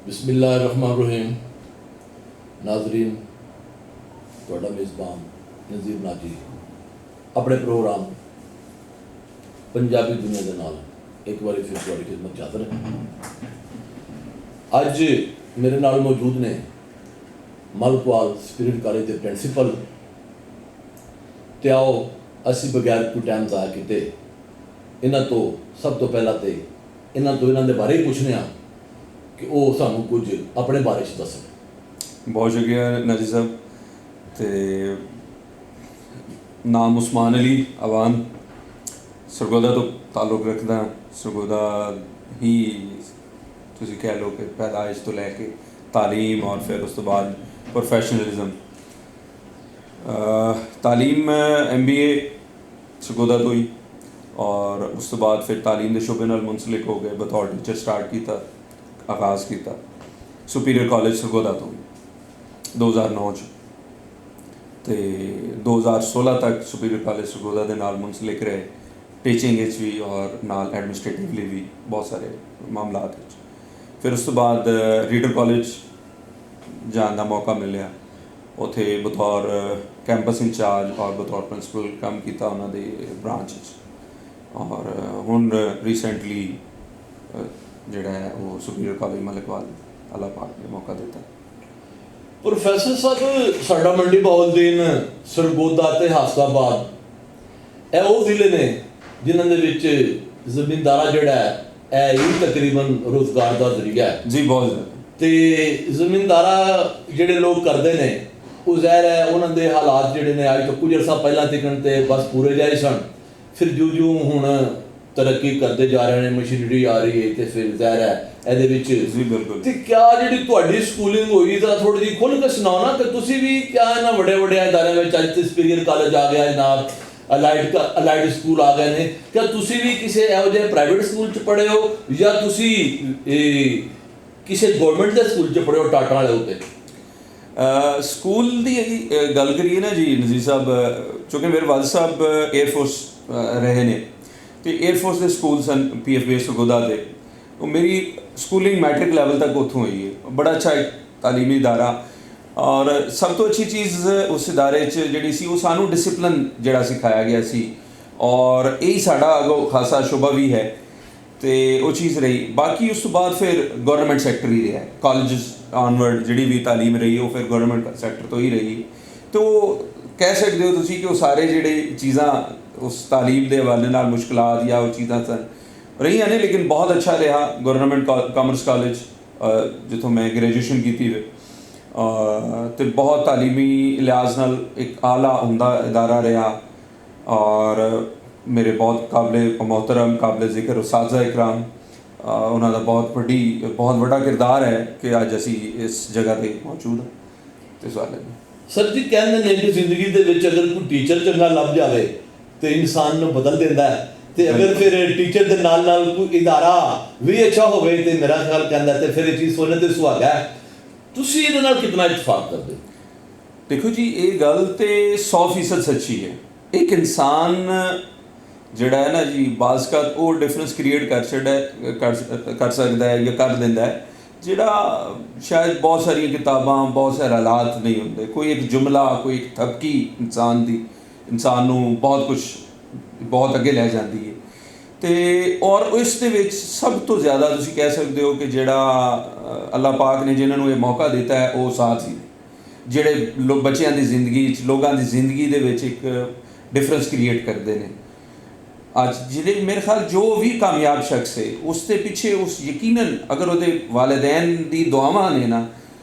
बिस्मिल्लाहिर्रहमानिर्रहीम। नाजरीन, ਤੁਹਾਡਾ ਮੇਜ਼ਬਾਨ ਨਜ਼ੀਰ ਨਾਜੀ ਆਪਣੇ ਪ੍ਰੋਗਰਾਮ ਪੰਜਾਬੀ ਦੁਨੀਆ ਦੇ ਨਾਲ ਇੱਕ ਵਾਰੀ ਫਿਰ ਤੁਹਾਡੀ ਖਿਦਮਤ 'ਚ ਹਾਜ਼ਰ ਹੈ। ਅੱਜ ਮੇਰੇ ਨਾਲ ਮੌਜੂਦ ਨੇ ਮਲਕਵਾਲ ਸਪਿਰਿਟ ਕਾਲਜ ਦੇ ਪ੍ਰਿੰਸੀਪਲ। ਤੇ ਆਓ ਅਸੀਂ ਬਗੈਰ ਕੋਈ ਟਾਈਮ ਜ਼ਾਇਆ ਕੀਤੇ ਇਹਨਾਂ ਤੋਂ ਸਭ ਤੋਂ ਪਹਿਲਾਂ ਤੇ ਇਹਨਾਂ ਦੇ ਬਾਰੇ ਹੀ ਪੁੱਛਦੇ ਹਾਂ ਕਿ ਉਹ ਸਾਨੂੰ ਕੁਝ ਆਪਣੇ ਬਾਰੇ 'ਚ ਦੱਸਣ। बहुत शुक्रिया नाजी साहब। तो नाम उस्मान अली अवान, सरगोदा तो ताल्लुक रखदा। सरगोदा ही तुसीं कह लो कि पैदाइश तो लैके तालीम और फिर उस तो बाद प्रोफैशनलिज्म। तालीम MBA सरगोदा तो ही, और उस तो बाद फिर तालीम के शुबे नाल मुंसलिक हो गए। बतौर टीचर स्टार्ट किया, आगाज़ किया सुपीरियर कॉलेज सरगोदा तो 2009 च। तो 2016 तक सुपीरियर कॉलेज सरगोदा के नाल मुंसलिक रहे, टीचिंग भी और नाल एडमिनिस्ट्रेटिवली भी बहुत सारे मामलात। फिर उस तो बाद रीडर कॉलेज जाने का मौका मिले, उत्थे बतौर कैंपस इंचार्ज और बतौर प्रिंसिपल काम किया उन्होंने ब्रांच। और हुण रिसेंटली जिहड़ा है वो सुपीरियर कॉलेज मलकवाल अल्लाह पाक ने मौका दिता। प्रोफैसर साहब, साडा मंडी बहाउद्दीन, सरगोदा ते हासनाबाद ਇਹ ਉਹ ਜ਼ਿਲ੍ਹੇ ਨੇ ਜਿਨ੍ਹਾਂ ਦੇ ਵਿੱਚ ਜ਼ਮੀਂਦਾਰਾ ਜਿਹੜਾ ਹੈ ਇਹ ਹੀ ਤਕਰੀਬਨ ਰੋਜ਼ਗਾਰ ਦਾ ਜ਼ਰੀਆ ਹੈ जी। बहुत ज़्यादा। ਤੇ ਜ਼ਮੀਂਦਾਰਾ ਜਿਹੜੇ ਲੋਕ ਕਰਦੇ ਨੇ ਉਹ ਜ਼ਾਹਿਰ ਹੈ ਉਹਨਾਂ ਦੇ ਹਾਲਾਤ ਜਿਹੜੇ ਨੇ ਅੱਜ ਤੋਂ ਕੁਝ ਅਰਸਾ ਪਹਿਲਾਂ ਤੱਕ ਤੇ ਬਸ ਪੂਰੇ ਜਾਏ ਸਨ। ਫਿਰ ਜਿਉਂ ਹੁਣ ਤਰੱਕੀ ਕਰਦੇ ਜਾ ਰਹੇ ਨੇ, ਮਸ਼ੀਨਰੀ ਆ ਰਹੀ ਹੈ ਤੇ ਫਿਰ ਜ਼ਾਹਿਰ ਹੈ ਇਹਦੇ ਵਿੱਚ जी बिल्कुल। ਤੇ ਕਿਆ ਜਿਹੜੀ ਤੁਹਾਡੀ ਸਕੂਲਿੰਗ ਹੋਈ ਤਾਂ ਥੋੜੀ ਜਿਹੀ ਖੁੱਲ੍ਹ ਕੇ ਸੁਣਾਓ ਨਾ ਕਿ ਤੁਸੀਂ ਵੀ ਕਿਆ ਇਹਨਾਂ ਵੱਡੇ ਅਦਾਰਿਆਂ ਵਿੱਚ ਅੱਜ ਤੇ ਸੁਪੀਰੀਅਰ ਕਾਲਜ ਆ ਗਿਆ ਜਨਾਬ, ਅਲਾਈਡ ਸਕੂਲ ਆ ਗਏ ਨੇ, ਕਿਆ ਤੁਸੀਂ ਵੀ ਕਿਸੇ ਇਹੋ ਜਿਹੇ ਪ੍ਰਾਈਵੇਟ ਸਕੂਲ 'ਚ ਪੜ੍ਹੇ ਹੋ ਜਾਂ ਤੁਸੀਂ ਕਿਸੇ ਗਵਰਨਮੈਂਟ ਦੇ ਸਕੂਲ 'ਚ ਪੜ੍ਹੇ ਹੋ ਟਾਟਾ ਵਾਲੇ ਉੱਤੇ? ਸਕੂਲ ਦੀ ਗੱਲ ਕਰੀਏ ਨਾ ਜੀ ਨਜ਼ੀਰ ਸਾਹਿਬ, ਕਿਉਂਕਿ ਮੇਰੇ ਵਾਲਿਦ ਸਾਹਿਬ 에ਅਰਫੋਰਸ ਰਹੇ ਨੇ ਤੇ 에ਅਰਫੋਰਸ ਦੇ ਸਕੂਲ ਸਨ PFB ਸਰਗੋਦਾ ਦੇ। ਉਹ ਮੇਰੀ ਸਕੂਲਿੰਗ ਮੈਟ੍ਰਿਕ ਲੈਵਲ ਤੱਕ ਉੱਥੋਂ ਹੋਈ ਹੈ। ਬੜਾ ਅੱਛਾ ਇੱਕ ਤਾਲੀਮੀ ਅਦਾਰਾ, ਔਰ ਸਭ ਤੋਂ ਅੱਛੀ ਚੀਜ਼ ਉਸ ਅਦਾਰੇ 'ਚ ਜਿਹੜੀ ਸੀ ਉਹ ਸਾਨੂੰ ਡਿਸਿਪਲਿਨ ਜਿਹੜਾ ਸਿਖਾਇਆ ਗਿਆ ਸੀ, ਔਰ ਇਹੀ ਸਾਡਾ ਅੱਗੋਂ ਖਾਸਾ ਸ਼ੁਬਾ ਵੀ ਹੈ ਤੇ ਉਹ ਚੀਜ਼ ਰਹੀ। ਬਾਕੀ ਉਸ ਤੋਂ ਬਾਅਦ ਫਿਰ ਗਵਰਨਮੈਂਟ ਸੈਕਟਰ ਹੀ ਰਿਹਾ, ਕਾਲਜਸ ਆਨਵਰਡ ਜਿਹੜੀ ਵੀ ਤਾਲੀਮ ਰਹੀ ਉਹ ਫਿਰ ਗਵਰਨਮੈਂਟ ਸੈਕਟਰ ਤੋਂ ਹੀ ਰਹੀ। ਤੇ ਉਹ ਕਹਿ ਸਕਦੇ ਹੋ ਤੁਸੀਂ ਕਿ ਉਹ ਸਾਰੇ ਜਿਹੜੇ ਚੀਜ਼ਾਂ ਉਸ ਤਾਲੀਮ ਦੇ ਹਵਾਲੇ ਨਾਲ ਮੁਸ਼ਕਲਾਤ ਜਾਂ ਉਹ ਚੀਜ਼ਾਂ ਸਨ ਰਹੀਆਂ ਨੇ, ਲੇਕਿਨ ਬਹੁਤ ਅੱਛਾ ਰਿਹਾ। ਗਵਰਨਮੈਂਟ ਕਾਮਰਸ ਕਾਲਜ ਜਿੱਥੋਂ ਮੈਂ ਗ੍ਰੈਜੂਏਸ਼ਨ ਕੀਤੀ ਵੇ, ਤੇ ਬਹੁਤ ਤਾਲੀਮੀ ਲਿਹਾਜ਼ ਨਾਲ ਇੱਕ ਆਲਾ ਉਮਦਾ ਅਦਾਰਾ ਰਿਹਾ। ਔਰ ਮੇਰੇ ਬਹੁਤ ਕਾਬਲੇ ਮੁਹਤਰਮ ਕਾਬਲੇ ਜ਼ਿਕਰ ਉਸਤਾਜ਼ਾ ਇਕਰਾਮ, ਉਹਨਾਂ ਦਾ ਬਹੁਤ ਵੱਡਾ ਕਿਰਦਾਰ ਹੈ ਕਿ ਅੱਜ ਅਸੀਂ ਇਸ ਜਗ੍ਹਾ 'ਤੇ ਮੌਜੂਦ ਹਾਂ। ਤੇ ਸਵਾਲ ਹੈ ਸਰ ਜੀ, ਕਹਿੰਦੇ ਨੇ ਕਿ ਜ਼ਿੰਦਗੀ ਦੇ ਵਿੱਚ ਅਗਰ ਕੋਈ ਟੀਚਰ ਚੰਗਾ ਲੱਭ ਜਾਵੇ ਤੇ ਇਨਸਾਨ ਨੂੰ ਬਦਲ ਦਿੰਦਾ ਹੈ, ਤੇ ਅਗਰ ਫਿਰ ਟੀਚਰ ਦੇ ਨਾਲ ਨਾਲ ਕੋਈ ਅਦਾਰਾ ਵੀ ਅੱਛਾ ਹੋਵੇ ਤੇ ਮੇਰਾ ਖਿਆਲ ਕਹਿੰਦਾ ਤੇ ਫਿਰ ਇਹ ਚੀਜ਼ ਸੋਨੇ ਤੇ ਸੁਹਾਗਾ ਹੈ। ਤੁਸੀਂ ਇਹਦੇ ਨਾਲ ਕਿੰਨਾ ਇਤਫਾਕ ਕਰਦੇ? ਦੇਖੋ ਜੀ, ਇਹ ਗੱਲ ਤੇ 100% ਸੱਚੀ ਹੈ। ਇੱਕ ਇਨਸਾਨ ਜਿਹੜਾ ਹੈ ਨਾ ਜੀ, ਬਾਜ਼ਕਾਤ ਉਹ ਡਿਫਰੈਂਸ ਕ੍ਰੀਏਟ ਕਰ ਸਕਦਾ ਹੈ ਜਾਂ ਕਰ ਦਿੰਦਾ ਹੈ ਜਿਹੜਾ ਸ਼ਾਇਦ ਬਹੁਤ ਸਾਰੀਆਂ ਕਿਤਾਬਾਂ, ਬਹੁਤ ਸਾਰੇ ਹਾਲਾਤ ਨਹੀਂ ਹੁੰਦੇ। ਕੋਈ ਇੱਕ ਜੁਮਲਾ, ਕੋਈ ਇੱਕ ਥਪਕੀ ਇਨਸਾਨ ਨੂੰ ਬਹੁਤ ਅੱਗੇ ਲੈ ਜਾਂਦੀ ਹੈ। ਤੇ ਔਰ ਇਸ ਦੇ ਵਿੱਚ ਸਭ ਤੋਂ ਜ਼ਿਆਦਾ ਤੁਸੀਂ ਕਹਿ ਸਕਦੇ ਹੋ ਕਿ ਜਿਹੜਾ ਅੱਲਾਹ ਪਾਕ ਨੇ ਜਿਨ੍ਹਾਂ ਨੂੰ ਇਹ ਮੌਕਾ ਦਿੱਤਾ ਹੈ ਉਹ ਸਾਥ ਹੀ ਜਿਹੜੇ ਬੱਚਿਆਂ ਦੀ ਜ਼ਿੰਦਗੀ 'ਚ, ਲੋਕਾਂ ਦੀ ਜ਼ਿੰਦਗੀ ਦੇ ਵਿੱਚ ਇੱਕ ਡਿਫਰੈਂਸ ਕ੍ਰੀਏਟ ਕਰਦੇ ਨੇ। ਅੱਜ ਜਿਹੜੇ ਮੇਰੇ ਖਿਆਲ ਜੋ ਵੀ ਕਾਮਯਾਬ ਸ਼ਖਸ ਹੈ ਉਸ ਦੇ ਪਿੱਛੇ ਉਸ ਯਕੀਨਨ ਅਗਰ ਉਹਦੇ ਵਾਲਿदैन ਦੀ ਦੁਆਵਾਂ ਨੇ ਨਾ,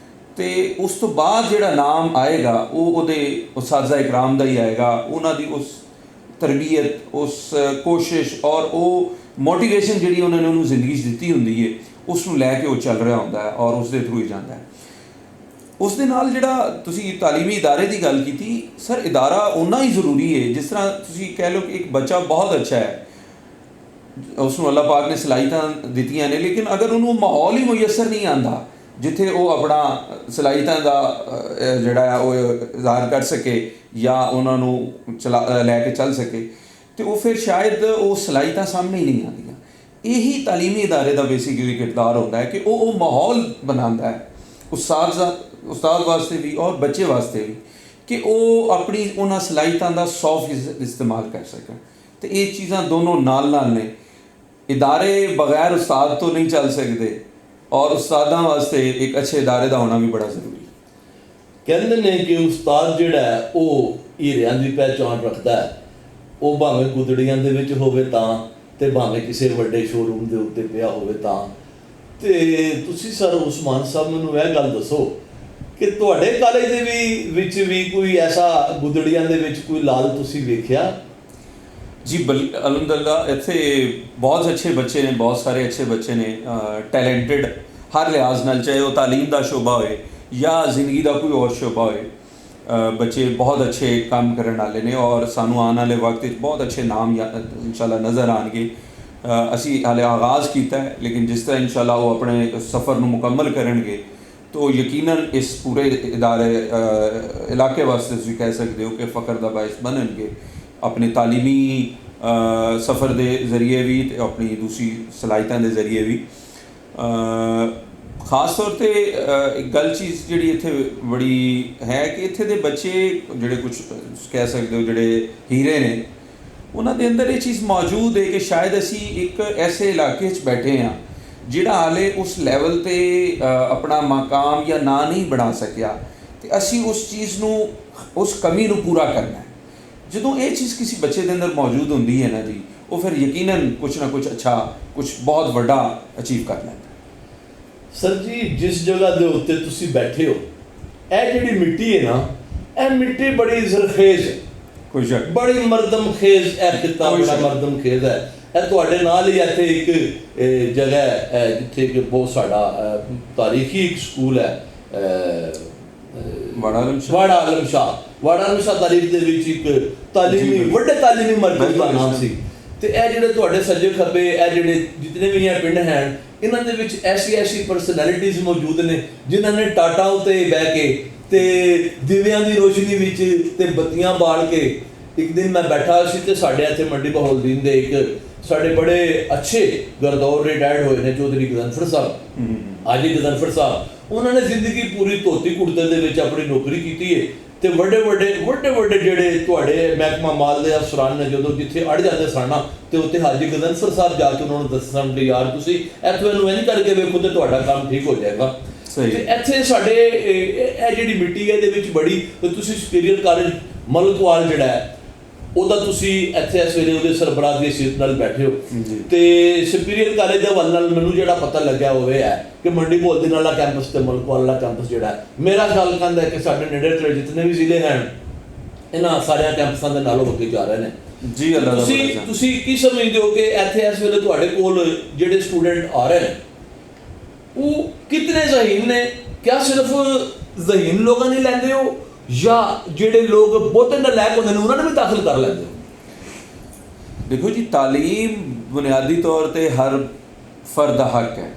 ਤੇ ਉਸ ਤੋਂ ਬਾਅਦ ਜਿਹੜਾ ਨਾਮ ਆਏਗਾ ਉਹ ਉਹਦੇ ਉਸਤਾਜ਼ਾ ਇਕਰਾਮ ਦਾ ਹੀ ਆਏਗਾ। ਉਹਨਾਂ ਦੀ ਉਸ ਤਰਬੀਅਤ, ਉਸ ਕੋਸ਼ਿਸ਼ ਔਰ ਉਹ ਮੋਟੀਵੇਸ਼ਨ ਜਿਹੜੀ ਉਹਨਾਂ ਨੇ ਉਹਨੂੰ ਜ਼ਿੰਦਗੀ 'ਚ ਦਿੱਤੀ ਹੁੰਦੀ ਹੈ, ਉਸ ਨੂੰ ਲੈ ਕੇ ਉਹ ਚੱਲ ਰਿਹਾ ਹੁੰਦਾ ਹੈ ਔਰ ਉਸ ਦੇ ਥਰੂ ਹੀ ਜਾਂਦਾ ਹੈ। ਉਸ ਦੇ ਨਾਲ ਜਿਹੜਾ ਤੁਸੀਂ ਤਾਲੀਮੀ ਅਦਾਰੇ ਦੀ ਗੱਲ ਕੀਤੀ, ਸਰ ਅਦਾਰਾ ਓਨਾ ਹੀ ਜ਼ਰੂਰੀ ਹੈ ਜਿਸ ਤਰ੍ਹਾਂ ਤੁਸੀਂ ਕਹਿ ਲਓ ਕਿ ਇੱਕ ਬੱਚਾ ਬਹੁਤ ਅੱਛਾ ਹੈ, ਉਸ ਨੂੰ ਅੱਲਾਹ ਪਾਕ ਨੇ ਸਲਾਹੀਤਾਂ ਦਿੱਤੀਆਂ ਨੇ, ਲੇਕਿਨ ਅਗਰ ਉਹਨੂੰ ਮਾਹੌਲ ਹੀ ਮੁਯੱਸਰ ਨਹੀਂ ਆਉਂਦਾ ਜਿੱਥੇ ਉਹ ਆਪਣਾ ਸਲਾਹੀਤਾਂ ਦਾ ਜਿਹੜਾ ਉਹ ਜ਼ਾਹਰ ਕਰ ਸਕੇ ਜਾਂ ਉਹਨਾਂ ਨੂੰ ਲੈ ਕੇ ਚੱਲ ਸਕੇ, ਤੇ ਉਹ ਫਿਰ ਸ਼ਾਇਦ ਉਹ ਸਲਾਹੀਤਾਂ ਸਾਹਮਣੇ ਹੀ ਨਹੀਂ ਆਉਂਦੀਆਂ। ਇਹੀ ਤਾਲੀਮੀ ਇਦਾਰੇ ਦਾ ਬੇਸਿਕਲੀ ਕਿਰਦਾਰ ਹੁੰਦਾ ਹੈ ਕਿ ਉਹ ਮਾਹੌਲ ਬਣਾਉਂਦਾ ਹੈ ਉਸਤਾਦ ਵਾਸਤੇ ਵੀ ਔਰ ਬੱਚੇ ਵਾਸਤੇ ਵੀ, ਕਿ ਉਹ ਆਪਣੀ ਉਹਨਾਂ ਸਲਾਹੀਤਾਂ ਦਾ 100% ਇਸਤੇਮਾਲ ਕਰ ਸਕਣ। ਤੇ ਇਹ ਚੀਜ਼ਾਂ ਦੋਨੋਂ ਨਾਲ ਨੇ। ਇਦਾਰੇ ਬਗੈਰ ਉਸਤਾਦ ਤੋਂ ਨਹੀਂ ਚੱਲ ਸਕਦੇ, ਔਰ ਉਸਤਾਦਾਂ ਵਾਸਤੇ ਇੱਕ ਅੱਛੇ ਇਦਾਰੇ ਦਾ ਹੋਣਾ ਵੀ ਬੜਾ ਜ਼ਰੂਰੀ ਹੈ। ਕਹਿੰਦੇ ਨੇ ਕਿ ਉਸਤਾਦ ਜਿਹੜਾ ਹੈ ਉਹ ਹੀਰਿਆਂ ਦੀ ਪਹਿਚਾਣ ਰੱਖਦਾ ਹੈ, ਉਹ ਭਾਵੇਂ ਗੁਦੜੀਆਂ ਦੇ ਵਿੱਚ ਹੋਵੇ ਤਾਂ, ਤੇ ਭਾਵੇਂ ਕਿਸੇ ਵੱਡੇ ਸ਼ੋਰੂਮ ਦੇ ਉੱਤੇ ਪਿਆ ਹੋਵੇ ਤਾਂ। ਤੇ ਤੁਸੀਂ ਸਰ ਉਸਮਾਨ ਸਾਹਿਬ ਮੈਨੂੰ ਇਹ ਗੱਲ ਦੱਸੋ ਕਿ ਤੁਹਾਡੇ ਕਾਲਜ ਦੇ ਵਿੱਚ ਵੀ ਕੋਈ ਐਸਾ ਗੁਦੜੀਆਂ ਦੇ ਵਿੱਚ ਕੋਈ ਲਾਲ ਤੁਸੀਂ ਵੇਖਿਆ? ਜੀ ਅਲਹਮਦੁਲਿਲਾ ਇੱਥੇ ਬਹੁਤ ਅੱਛੇ ਬੱਚੇ ਨੇ, ਬਹੁਤ ਸਾਰੇ ਅੱਛੇ ਬੱਚੇ ਨੇ, ਟੈਲੈਂਟਡ ਹਰ ਲਿਹਾਜ਼ ਨਾਲ, ਚਾਹੇ ਉਹ ਤਾਲੀਮ ਦਾ ਸ਼ੋਬਾ ਹੋਏ ਜਾਂ ਜ਼ਿੰਦਗੀ ਦਾ ਕੋਈ ਹੋਰ ਸ਼ੋਬਾ ਹੋਏ। ਬੱਚੇ ਬਹੁਤ ਅੱਛੇ ਕੰਮ ਕਰਨ ਵਾਲੇ ਨੇ ਔਰ ਸਾਨੂੰ ਆਉਣ ਵਾਲੇ ਵਕਤ ਵਿੱਚ ਬਹੁਤ ਅੱਛੇ ਨਾਮ ਇਨਸ਼ਾਅੱਲਾ ਨਜ਼ਰ ਆਉਣਗੇ। ਅਸੀਂ ਹਾਲੇ ਆਗਾਜ਼ ਕੀਤਾ ਹੈ, ਲੇਕਿਨ ਜਿਸ ਤਰ੍ਹਾਂ ਇਨਸ਼ਾਅੱਲਾ ਉਹ ਆਪਣੇ ਸਫ਼ਰ ਨੂੰ ਮੁਕੰਮਲ ਕਰਨਗੇ तो यकीनन इस पूरे इदारे इलाके वास्ते तुसीं कह सकते हो कि फ़ख्र का बायस बननगे, अपने तालीमी सफ़र के जरिए भी ते अपनी दूसरी सलाहियतां के जरिए भी। खास तौर पर एक गल चीज़ जिहड़ी इत्थे बड़ी है कि इत्थे दे बच्चे जिहड़े कुछ कह सकते हो जिहड़े हीरे ने, उन्हां दे अंदर ये चीज़ मौजूद है कि शायद असी एक ऐसे इलाके च बैठे हाँ ਜਿਹੜਾ ਹਾਲੇ ਉਸ ਲੈਵਲ 'ਤੇ ਆਪਣਾ ਮਕਾਮ ਜਾਂ ਨਾਂ ਨਹੀਂ ਬਣਾ ਸਕਿਆ, ਅਤੇ ਅਸੀਂ ਉਸ ਚੀਜ਼ ਨੂੰ, ਉਸ ਕਮੀ ਨੂੰ ਪੂਰਾ ਕਰਨਾ ਹੈ। ਜਦੋਂ ਇਹ ਚੀਜ਼ ਕਿਸੇ ਬੱਚੇ ਦੇ ਅੰਦਰ ਮੌਜੂਦ ਹੁੰਦੀ ਹੈ ਨਾ ਜੀ, ਉਹ ਫਿਰ ਯਕੀਨਨ ਕੁਛ ਨਾ ਕੁਛ ਅੱਛਾ, ਕੁਛ ਬਹੁਤ ਵੱਡਾ ਅਚੀਵ ਕਰ ਲੈਂਦਾ। ਸਰ ਜੀ, ਜਿਸ ਜਗ੍ਹਾ ਦੇ ਉੱਤੇ ਤੁਸੀਂ ਬੈਠੇ ਹੋ, ਇਹ ਜਿਹੜੀ ਮਿੱਟੀ ਹੈ ਨਾ, ਇਹ ਮਿੱਟੀ ਬੜੀ ਜ਼ਰਖੇਜ਼ ਹੈ, ਕੋਈ ਸ਼ੱਕ, ਬੜੀ ਮਰਦਮਖੇਜ਼, ਇਹ ਖਿੱਤਾ ਬੜਾ ਮਰਦਮਖੇਜ਼ ਹੈ। ਇਹ ਤੁਹਾਡੇ ਨਾਲ ਹੀ ਇੱਥੇ ਇੱਕ ਜਗ੍ਹਾ ਹੈ ਜਿੱਥੇ ਕਿ ਬਹੁਤ ਸਾਡਾ ਤਾਰੀਖੀ ਇੱਕ ਸਕੂਲ ਹੈ, ਵਾੜਾ ਆਲਮ ਸ਼ਾਹ ਤਾਰੀਖ ਦੇ ਵਿੱਚ ਇੱਕ ਤਾਲੀਮੀ ਵੱਡੇ ਤਾਲੀਮੀ ਮਰਕਜ਼ ਦਾ ਨਾਮ ਸੀ। ਤੇ ਇਹ ਜਿਹੜੇ ਤੁਹਾਡੇ ਸੱਜੇ ਖੱਬੇ ਇਹ ਜਿਹੜੇ ਜਿਤਨੇ ਵੀ ਇਹ ਪਿੰਡ ਹਨ, ਇਹਨਾਂ ਦੇ ਵਿੱਚ ਐਸੀ ਪਰਸਨੈਲਿਟੀਜ਼ ਮੌਜੂਦ ਨੇ ਜਿਨ੍ਹਾਂ ਨੇ ਟਾਟਾ ਉੱਤੇ ਬਹਿ ਕੇ ਤੇ ਦਿਵਿਆਂ ਦੀ ਰੋਸ਼ਨੀ ਵਿੱਚ ਤੇ ਬੱਤੀਆਂ ਬਾਲ ਕੇ। ਇੱਕ ਦਿਨ ਮੈਂ ਬੈਠਾ ਸੀ ਤੇ ਸਾਡੇ ਇੱਥੇ ਮੰਡੀ ਬਹਾਉਲਦੀਨ ਦੇ ਇੱਕ ਸਾਡੇ ਬੜੇ ਅੱਛੇ ਗਰਦੌਰ ਰਿਟਾਇਰਡ ਹੋਏ ਨੇ ਚੌਧਰੀ ਗਜ਼ਨਫਰ ਸਾਹਿਬ, ਹਾਜੀ ਗਜ਼ਨਫਰ ਸਾਹਿਬ, ਉਹਨਾਂ ਨੇ ਜ਼ਿੰਦਗੀ ਪੂਰੀ ਧੋਤੀ ਕੁੜਤੇ ਦੇ ਵਿੱਚ ਆਪਣੀ ਨੌਕਰੀ ਕੀਤੀ ਹੈ। ਤੇ ਵੱਡੇ ਜਿਹੜੇ ਤੁਹਾਡੇ ਮਹਿਕਮਾ ਮਾਲ ਦੇ ਅਫਸਰਾਨ ਨੇ ਜਦੋਂ ਜਿੱਥੇ ਅੜ ਜਾਂਦੇ ਸਨ ਤੇ ਉੱਥੇ ਹਾਜੀ ਗਜ਼ਨਫਰ ਸਾਹਿਬ ਜਾ ਕੇ ਉਹਨਾਂ ਨੂੰ ਦੱਸਣ ਕਿ ਯਾਰ ਤੁਸੀਂ ਇੱਥੋਂ ਇਹਨੂੰ ਇੰਝ ਕਰਕੇ ਵੇਖੋ ਤੇ ਤੁਹਾਡਾ ਕੰਮ ਠੀਕ ਹੋ ਜਾਏਗਾ। ਤੇ ਇੱਥੇ ਸਾਡੇ ਇਹ ਜਿਹੜੀ ਮਿੱਟੀ ਹੈ ਇਹਦੇ ਵਿੱਚ ਬੜੀ, ਤੁਸੀਂ ਸੁਪੀਰੀਅਰ ਕਾਲਜ ਮਲਕਵਾਲ ਜਿਹੜਾ ਹੈ ਉਹਦਾ ਤੁਸੀਂ ਇੱਥੇ ਇਸ ਵੇਲੇ ਉਹਦੇ ਸਰਬਰਾਹ ਦੀ ਸੀਟ ਨਾਲ ਬੈਠੇ ਹੋ। ਤੇ ਸੁਪੀਰੀਅਰ ਕਾਲਜ ਦੇ ਵੱਲ ਨਾਲ ਮੈਨੂੰ ਜਿਹੜਾ ਪਤਾ ਲੱਗਿਆ ਹੋਵੇ ਹੈ ਕਿ ਮੰਡੀ ਬਹਾਉਲਦੀਨ ਵਾਲਾ ਕੈਂਪਸ ਤੇ ਮਲਕਵਾਲ ਵਾਲਾ ਕੈਂਪਸ ਜਿਹੜਾ ਹੈ, ਮੇਰਾ ਖਿਆਲ ਕਹਿੰਦਾ ਕਿ ਸਾਡੇ ਨੇੜੇ ਤੇੜੇ ਜਿਤਨੇ ਵੀ ਜ਼ਿਲ੍ਹੇ ਹਨ ਇਹਨਾਂ ਸਾਰਿਆਂ ਕੈਂਪਸਾਂ ਦੇ ਨਾਲੋਂ ਅੱਗੇ ਜਾ ਰਹੇ ਨੇ ਜੀ। ਤੁਸੀਂ ਕੀ ਸਮਝਦੇ ਹੋ ਕਿ ਇੱਥੇ ਇਸ ਵੇਲੇ ਤੁਹਾਡੇ ਕੋਲ ਜਿਹੜੇ ਸਟੂਡੈਂਟ ਆ ਰਹੇ ਨੇ ਉਹ ਕਿਤਨੇ ਜ਼ਹੀਨ ਨੇ? ਕਿਆ ਸਿਰਫ ਜ਼ਹੀਨ ਲੋਕਾਂ ਨਹੀਂ ਲੈਂਦੇ ਹੋ ਜਾਂ ਜਿਹੜੇ ਲੋਕ ਬਹੁਤੇ ਨਾਲਾਇਕ ਹੁੰਦੇ ਨੇ ਉਹਨਾਂ ਨੂੰ ਵੀ ਦਾਖਲ ਕਰ ਲੈਂਦੇ ਹੋ? ਦੇਖੋ ਜੀ, ਤਾਲੀਮ ਬੁਨਿਆਦੀ ਤੌਰ 'ਤੇ ਹਰ ਫਰਦ ਦਾ ਹੱਕ ਹੈ।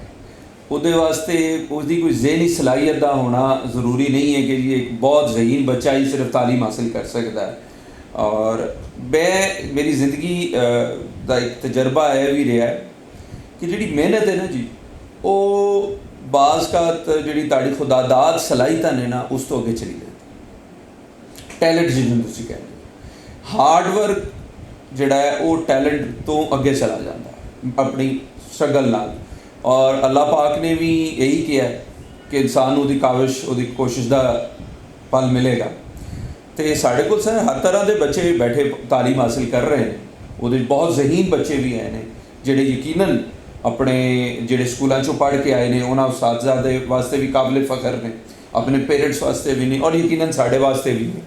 ਉਹਦੇ ਵਾਸਤੇ ਉਸਦੀ ਕੋਈ ਜ਼ਹਿਨੀ ਸਲਾਹੀਅਤ ਦਾ ਹੋਣਾ ਜ਼ਰੂਰੀ ਨਹੀਂ ਹੈ ਕਿ ਜੀ ਇੱਕ ਬਹੁਤ ਜ਼ਹੀਨ ਬੱਚਾ ਹੀ ਸਿਰਫ ਤਾਲੀਮ ਹਾਸਿਲ ਕਰ ਸਕਦਾ ਹੈ। ਔਰ ਮੇਰੀ ਜ਼ਿੰਦਗੀ ਦਾ ਇੱਕ ਤਜਰਬਾ ਇਹ ਵੀ ਰਿਹਾ ਕਿ ਜਿਹੜੀ ਮਿਹਨਤ ਹੈ ਨਾ ਜੀ, ਉਹ ਬਾਜ਼ਕਾਤ ਜਿਹੜੀ ਤੁਹਾਡੀ ਖੁਦਾਦਾਦ ਸਲਾਹੀਤਾਂ ਨੇ ਨਾ, ਉਸ ਤੋਂ ਅੱਗੇ ਚਲੀ ਜਾਂਦੀ। ਟੈਲੈਂਟ ਜਿਹਨੂੰ ਤੁਸੀਂ ਕਹਿੰਦੇ, ਹਾਰਡ ਵਰਕ ਜਿਹੜਾ ਹੈ ਉਹ ਟੈਲੈਂਟ ਤੋਂ ਅੱਗੇ ਚਲਾ ਜਾਂਦਾ ਹੈ ਆਪਣੀ ਸਟਰਗਲ ਨਾਲ। ਔਰ ਅੱਲਾਹ ਪਾਕ ਨੇ ਵੀ ਇਹੀ ਕਿਹਾ ਕਿ ਇਨਸਾਨ ਨੂੰ ਉਹਦੀ ਕਾਵਿਸ਼, ਉਹਦੀ ਕੋਸ਼ਿਸ਼ ਦਾ ਫਲ ਮਿਲੇਗਾ। ਅਤੇ ਸਾਡੇ ਕੋਲ ਸਰ ਹਰ ਤਰ੍ਹਾਂ ਦੇ ਬੱਚੇ ਬੈਠੇ ਤਾਲੀਮ ਹਾਸਿਲ ਕਰ ਰਹੇ ਨੇ। ਉਹਦੇ ਬਹੁਤ ਜ਼ਹੀਨ ਬੱਚੇ ਵੀ ਆਏ ਨੇ ਜਿਹੜੇ ਯਕੀਨਨ ਆਪਣੇ ਜਿਹੜੇ ਸਕੂਲਾਂ 'ਚੋਂ ਪੜ੍ਹ ਕੇ ਆਏ ਨੇ, ਉਹਨਾਂ ਉਸਤਾਜ਼ਾਂ ਦੇ ਵਾਸਤੇ ਵੀ ਕਾਬਿਲ ਫ਼ਖਰ ਨੇ, ਆਪਣੇ ਪੇਰੈਂਟਸ ਵਾਸਤੇ ਵੀ ਨੇ ਔਰ ਯਕੀਨਨ ਸਾਡੇ ਵਾਸਤੇ ਵੀ ਨੇ।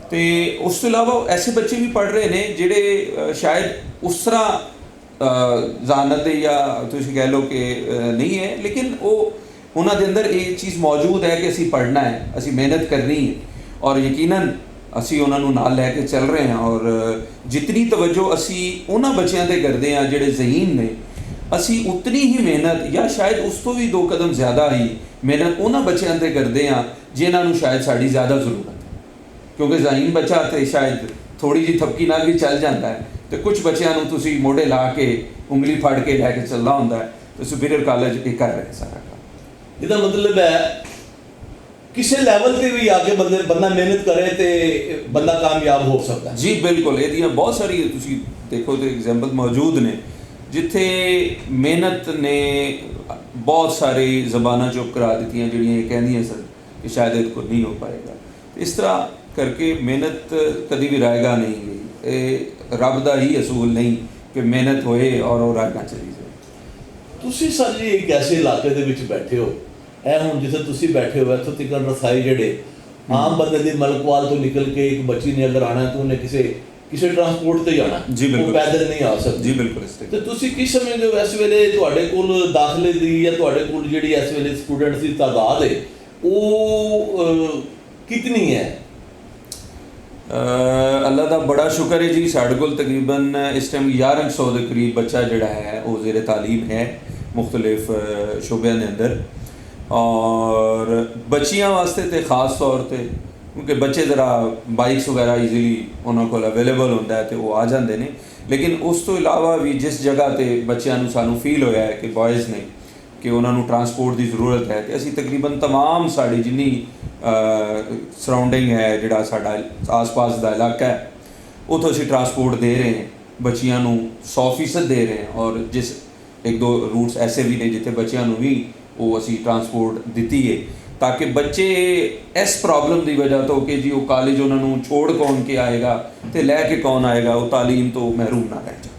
ਅਤੇ ਉਸ ਤੋਂ ਇਲਾਵਾ ਐਸੇ ਬੱਚੇ ਵੀ ਪੜ੍ਹ ਰਹੇ ਨੇ ਜਿਹੜੇ ਸ਼ਾਇਦ ਉਸ ਤਰ੍ਹਾਂ ਜ਼ਾਨਤ ਦੇ ਜਾਂ ਤੁਸੀਂ ਕਹਿ ਲਓ ਕਿ ਨਹੀਂ ਹੈ, ਲੇਕਿਨ ਉਹਨਾਂ ਦੇ ਅੰਦਰ ਇਹ ਚੀਜ਼ ਮੌਜੂਦ ਹੈ ਕਿ ਅਸੀਂ ਪੜ੍ਹਨਾ ਹੈ, ਅਸੀਂ ਮਿਹਨਤ ਕਰਨੀ ਹੈ ਔਰ ਯਕੀਨਨ ਅਸੀਂ ਉਹਨਾਂ ਨੂੰ ਨਾਲ ਲੈ ਕੇ ਚੱਲ ਰਹੇ ਹਾਂ। ਔਰ ਜਿਤਨੀ ਤਵੱਜੋ ਅਸੀਂ ਉਹਨਾਂ ਬੱਚਿਆਂ 'ਤੇ ਕਰਦੇ ਹਾਂ ਜਿਹੜੇ ਜ਼ਹੀਨ ਨੇ, ਅਸੀਂ ਉਤਨੀ ਹੀ ਮਿਹਨਤ ਜਾਂ ਸ਼ਾਇਦ ਉਸ ਤੋਂ ਵੀ 2 ਕਦਮ ਜ਼ਿਆਦਾ ਹੀ ਮਿਹਨਤ ਉਹਨਾਂ ਬੱਚਿਆਂ 'ਤੇ ਕਰਦੇ ਹਾਂ ਜਿਨ੍ਹਾਂ ਨੂੰ ਸ਼ਾਇਦ ਸਾਡੀ ਜ਼ਿਆਦਾ ਜ਼ਰੂਰਤ ਹੈ। ਕਿਉਂਕਿ ਜ਼ਹੀਨ ਬੱਚਾ ਤਾਂ ਸ਼ਾਇਦ ਥੋੜ੍ਹੀ ਜਿਹੀ ਥਪਕੀ ਨਾਲ ਵੀ ਚੱਲ ਜਾਂਦਾ ਹੈ, ਅਤੇ ਕੁਛ ਬੱਚਿਆਂ ਨੂੰ ਤੁਸੀਂ ਮੋਢੇ ਲਾ ਕੇ ਉਂਗਲੀ ਫੜ ਕੇ ਲੈ ਕੇ ਚੱਲਣਾ ਹੁੰਦਾ ਹੈ, ਤੇ ਸੁਪੀਰੀਅਰ ਕਾਲਜ ਇਹ ਕਰ ਰਿਹਾ ਸਾਰਾ ਕੰਮ। ਇਹਦਾ ਮਤਲਬ ਹੈ ਕਿਸੇ ਲੈਵਲ ਤੇ ਵੀ ਆ ਕੇ ਬੰਦਾ ਮਿਹਨਤ ਕਰੇ ਤੇ ਬੰਦਾ ਕਾਮਯਾਬ ਹੋ ਸਕਦਾ। ਜੀ ਬਿਲਕੁਲ, ਇਹਦੀਆਂ ਬਹੁਤ ਸਾਰੀ ਤੁਸੀਂ ਦੇਖੋ ਤੇ ਐਗਜ਼ਾਮਪਲ ਮੌਜੂਦ ਨੇ ਜਿੱਥੇ ਮਿਹਨਤ ਨੇ ਬਹੁਤ ਸਾਰੀ ਜ਼ਬਾਨਾਂ ਚੁੱਪ ਕਰਾ ਦਿੱਤੀਆਂ ਜਿਹੜੀਆਂ ਇਹ ਕਹਿੰਦੀਆਂ ਸਨ ਕਿ ਸ਼ਾਇਦ ਇਹ ਕੋਲ ਨਹੀਂ ਹੋ ਪਾਏਗਾ। ਇਸ ਤਰ੍ਹਾਂ ਕਰਕੇ ਮਿਹਨਤ ਕਦੀ ਵੀ ਰਾਏਗਾ ਨਹੀਂ ਗਈ। ਇਹ ਰੱਬ ਦਾ ਹੀ ਅਸੂਲ ਨਹੀਂ ਕਿ ਮਿਹਨਤ ਹੋਏ ਔਰ ਉਹ ਰਾਏਗਾ ਚਲੀ ਜਾਏ। ਤੁਸੀਂ ਸਰ ਜੀ ਇੱਕ ਐਸੇ ਇਲਾਕੇ ਦੇ ਵਿੱਚ ਬੈਠੇ ਹੋ, ਇਹ ਹੁਣ ਜਿੱਥੇ ਤੁਸੀਂ ਬੈਠੇ ਹੋ ਇੱਥੋਂ ਤੱਕ ਰਸਾਈ ਜਿਹੜੇ ਆਮ ਬੰਦੇ ਦੀ ਮਲਕਵਾਲ ਤੋਂ ਨਿਕਲ ਕੇ ਇੱਕ ਬੱਚੀ ਨੇ ਅਗਰ ਆਉਣਾ ਤਾਂ ਉਹਨੇ ਕਿਸੇ ਟਰਾਂਸਪੋਰਟ ਤੇ ਜਾਣਾ, ਉਹ ਪੈਦਲ ਨਹੀਂ ਆ ਸਕਦੀ। ਜੀ ਬਿਲਕੁਲ। ਤੇ ਤੁਸੀਂ ਕੀ ਸਮਝਦੇ ਹੋ ਇਸ ਵੇਲੇ ਤੁਹਾਡੇ ਕੋਲ ਦਾਖਲੇ ਦੀ ਜਾਂ ਤੁਹਾਡੇ ਕੋਲ ਜਿਹੜੀ ਇਸ ਵੇਲੇ ਸਟੂਡੈਂਟਸ ਦੀ ਤਾਦਾਦ ਹੈ ਉਹ ਕਿਤਨੀ ਹੈ? ਅੱਲਾ ਦਾ ਬੜਾ ਸ਼ੁਕਰ ਹੈ ਜੀ, ਸਾਡੇ ਕੋਲ ਤਕਰੀਬਨ ਇਸ ਟਾਈਮ 1100 ਦੇ ਕਰੀਬ ਬੱਚਾ ਜਿਹੜਾ ਹੈ ਉਹ ਜ਼ੇਰ ਤਾਲੀਮ ਹੈ ਮੁਖਤਲਿਫ ਸ਼ੁਬਿਆਂ ਦੇ ਅੰਦਰ। ਔਰ ਬੱਚੀਆਂ ਵਾਸਤੇ ਤੇ ਖਾਸ ਤੌਰ ਤੇ ਕਿਉਂਕਿ ਬੱਚੇ ਜ਼ਰਾ ਬਾਈਕਸ ਵਗੈਰਾ ਈਜ਼ੀਲੀ ਉਹਨਾਂ ਕੋਲ ਅਵੇਲੇਬਲ ਹੁੰਦਾ ਹੈ ਤੇ ਉਹ ਆ ਜਾਂਦੇ ਨੇ। ਲੇਕਿਨ ਉਸ ਤੋਂ ਇਲਾਵਾ ਵੀ ਜਿਸ ਜਗ੍ਹਾ ਤੇ ਬੱਚਿਆਂ ਨੂੰ ਸਾਨੂੰ ਫੀਲ ਹੋਇਆ ਹੈ ਕਿ ਬॉयਜ਼ ਨੇ ਕਿ ਉਹਨਾਂ ਨੂੰ ਟਰਾਂਸਪੋਰਟ ਦੀ ਜ਼ਰੂਰਤ ਹੈ, ਤੇ ਅਸੀਂ ਤਕਰੀਬਨ ਤਮਾਮ ਸਾਡੀ ਜਿੰਨੀ ਸਰਾਊਂਡਿੰਗ ਹੈ, ਜਿਹੜਾ ਸਾਡਾ ਆਸ-ਪਾਸ ਦਾ ਇਲਾਕਾ ਹੈ, ਉੱਥੋਂ ਅਸੀਂ ਟਰਾਂਸਪੋਰਟ ਦੇ ਰਹੇ ਹਾਂ ਬੱਚਿਆਂ ਨੂੰ 100% ਦੇ ਰਹੇ ਹਾਂ। ਔਰ ਜਿਸ ਇੱਕ ਦੋ ਰੂਟਸ ਐਸੇ ਵੀ ਨੇ ਜਿੱਥੇ ਬੱਚਿਆਂ ਨੂੰ ਵੀ ਉਹ ਅਸੀਂ ਟਰਾਂਸਪੋਰਟ ਦਿੱਤੀ ਹੈ ਤਾਂ ਕਿ ਬੱਚੇ ਇਸ ਪ੍ਰੋਬਲਮ ਦੀ ਵਜ੍ਹਾ ਤੋਂ ਕਿ ਜੀ ਉਹ ਕਾਲਜ ਉਹਨਾਂ ਨੂੰ ਛੋੜ ਕੌਣ ਕੇ ਆਏਗਾ ਤੇ ਲੈ ਕੇ ਕੌਣ ਆਏਗਾ, ਉਹ ਤਾਲੀਮ ਤੋਂ ਮਹਿਰੂਮ ਨਾ ਰਹਿ ਜਾਏ।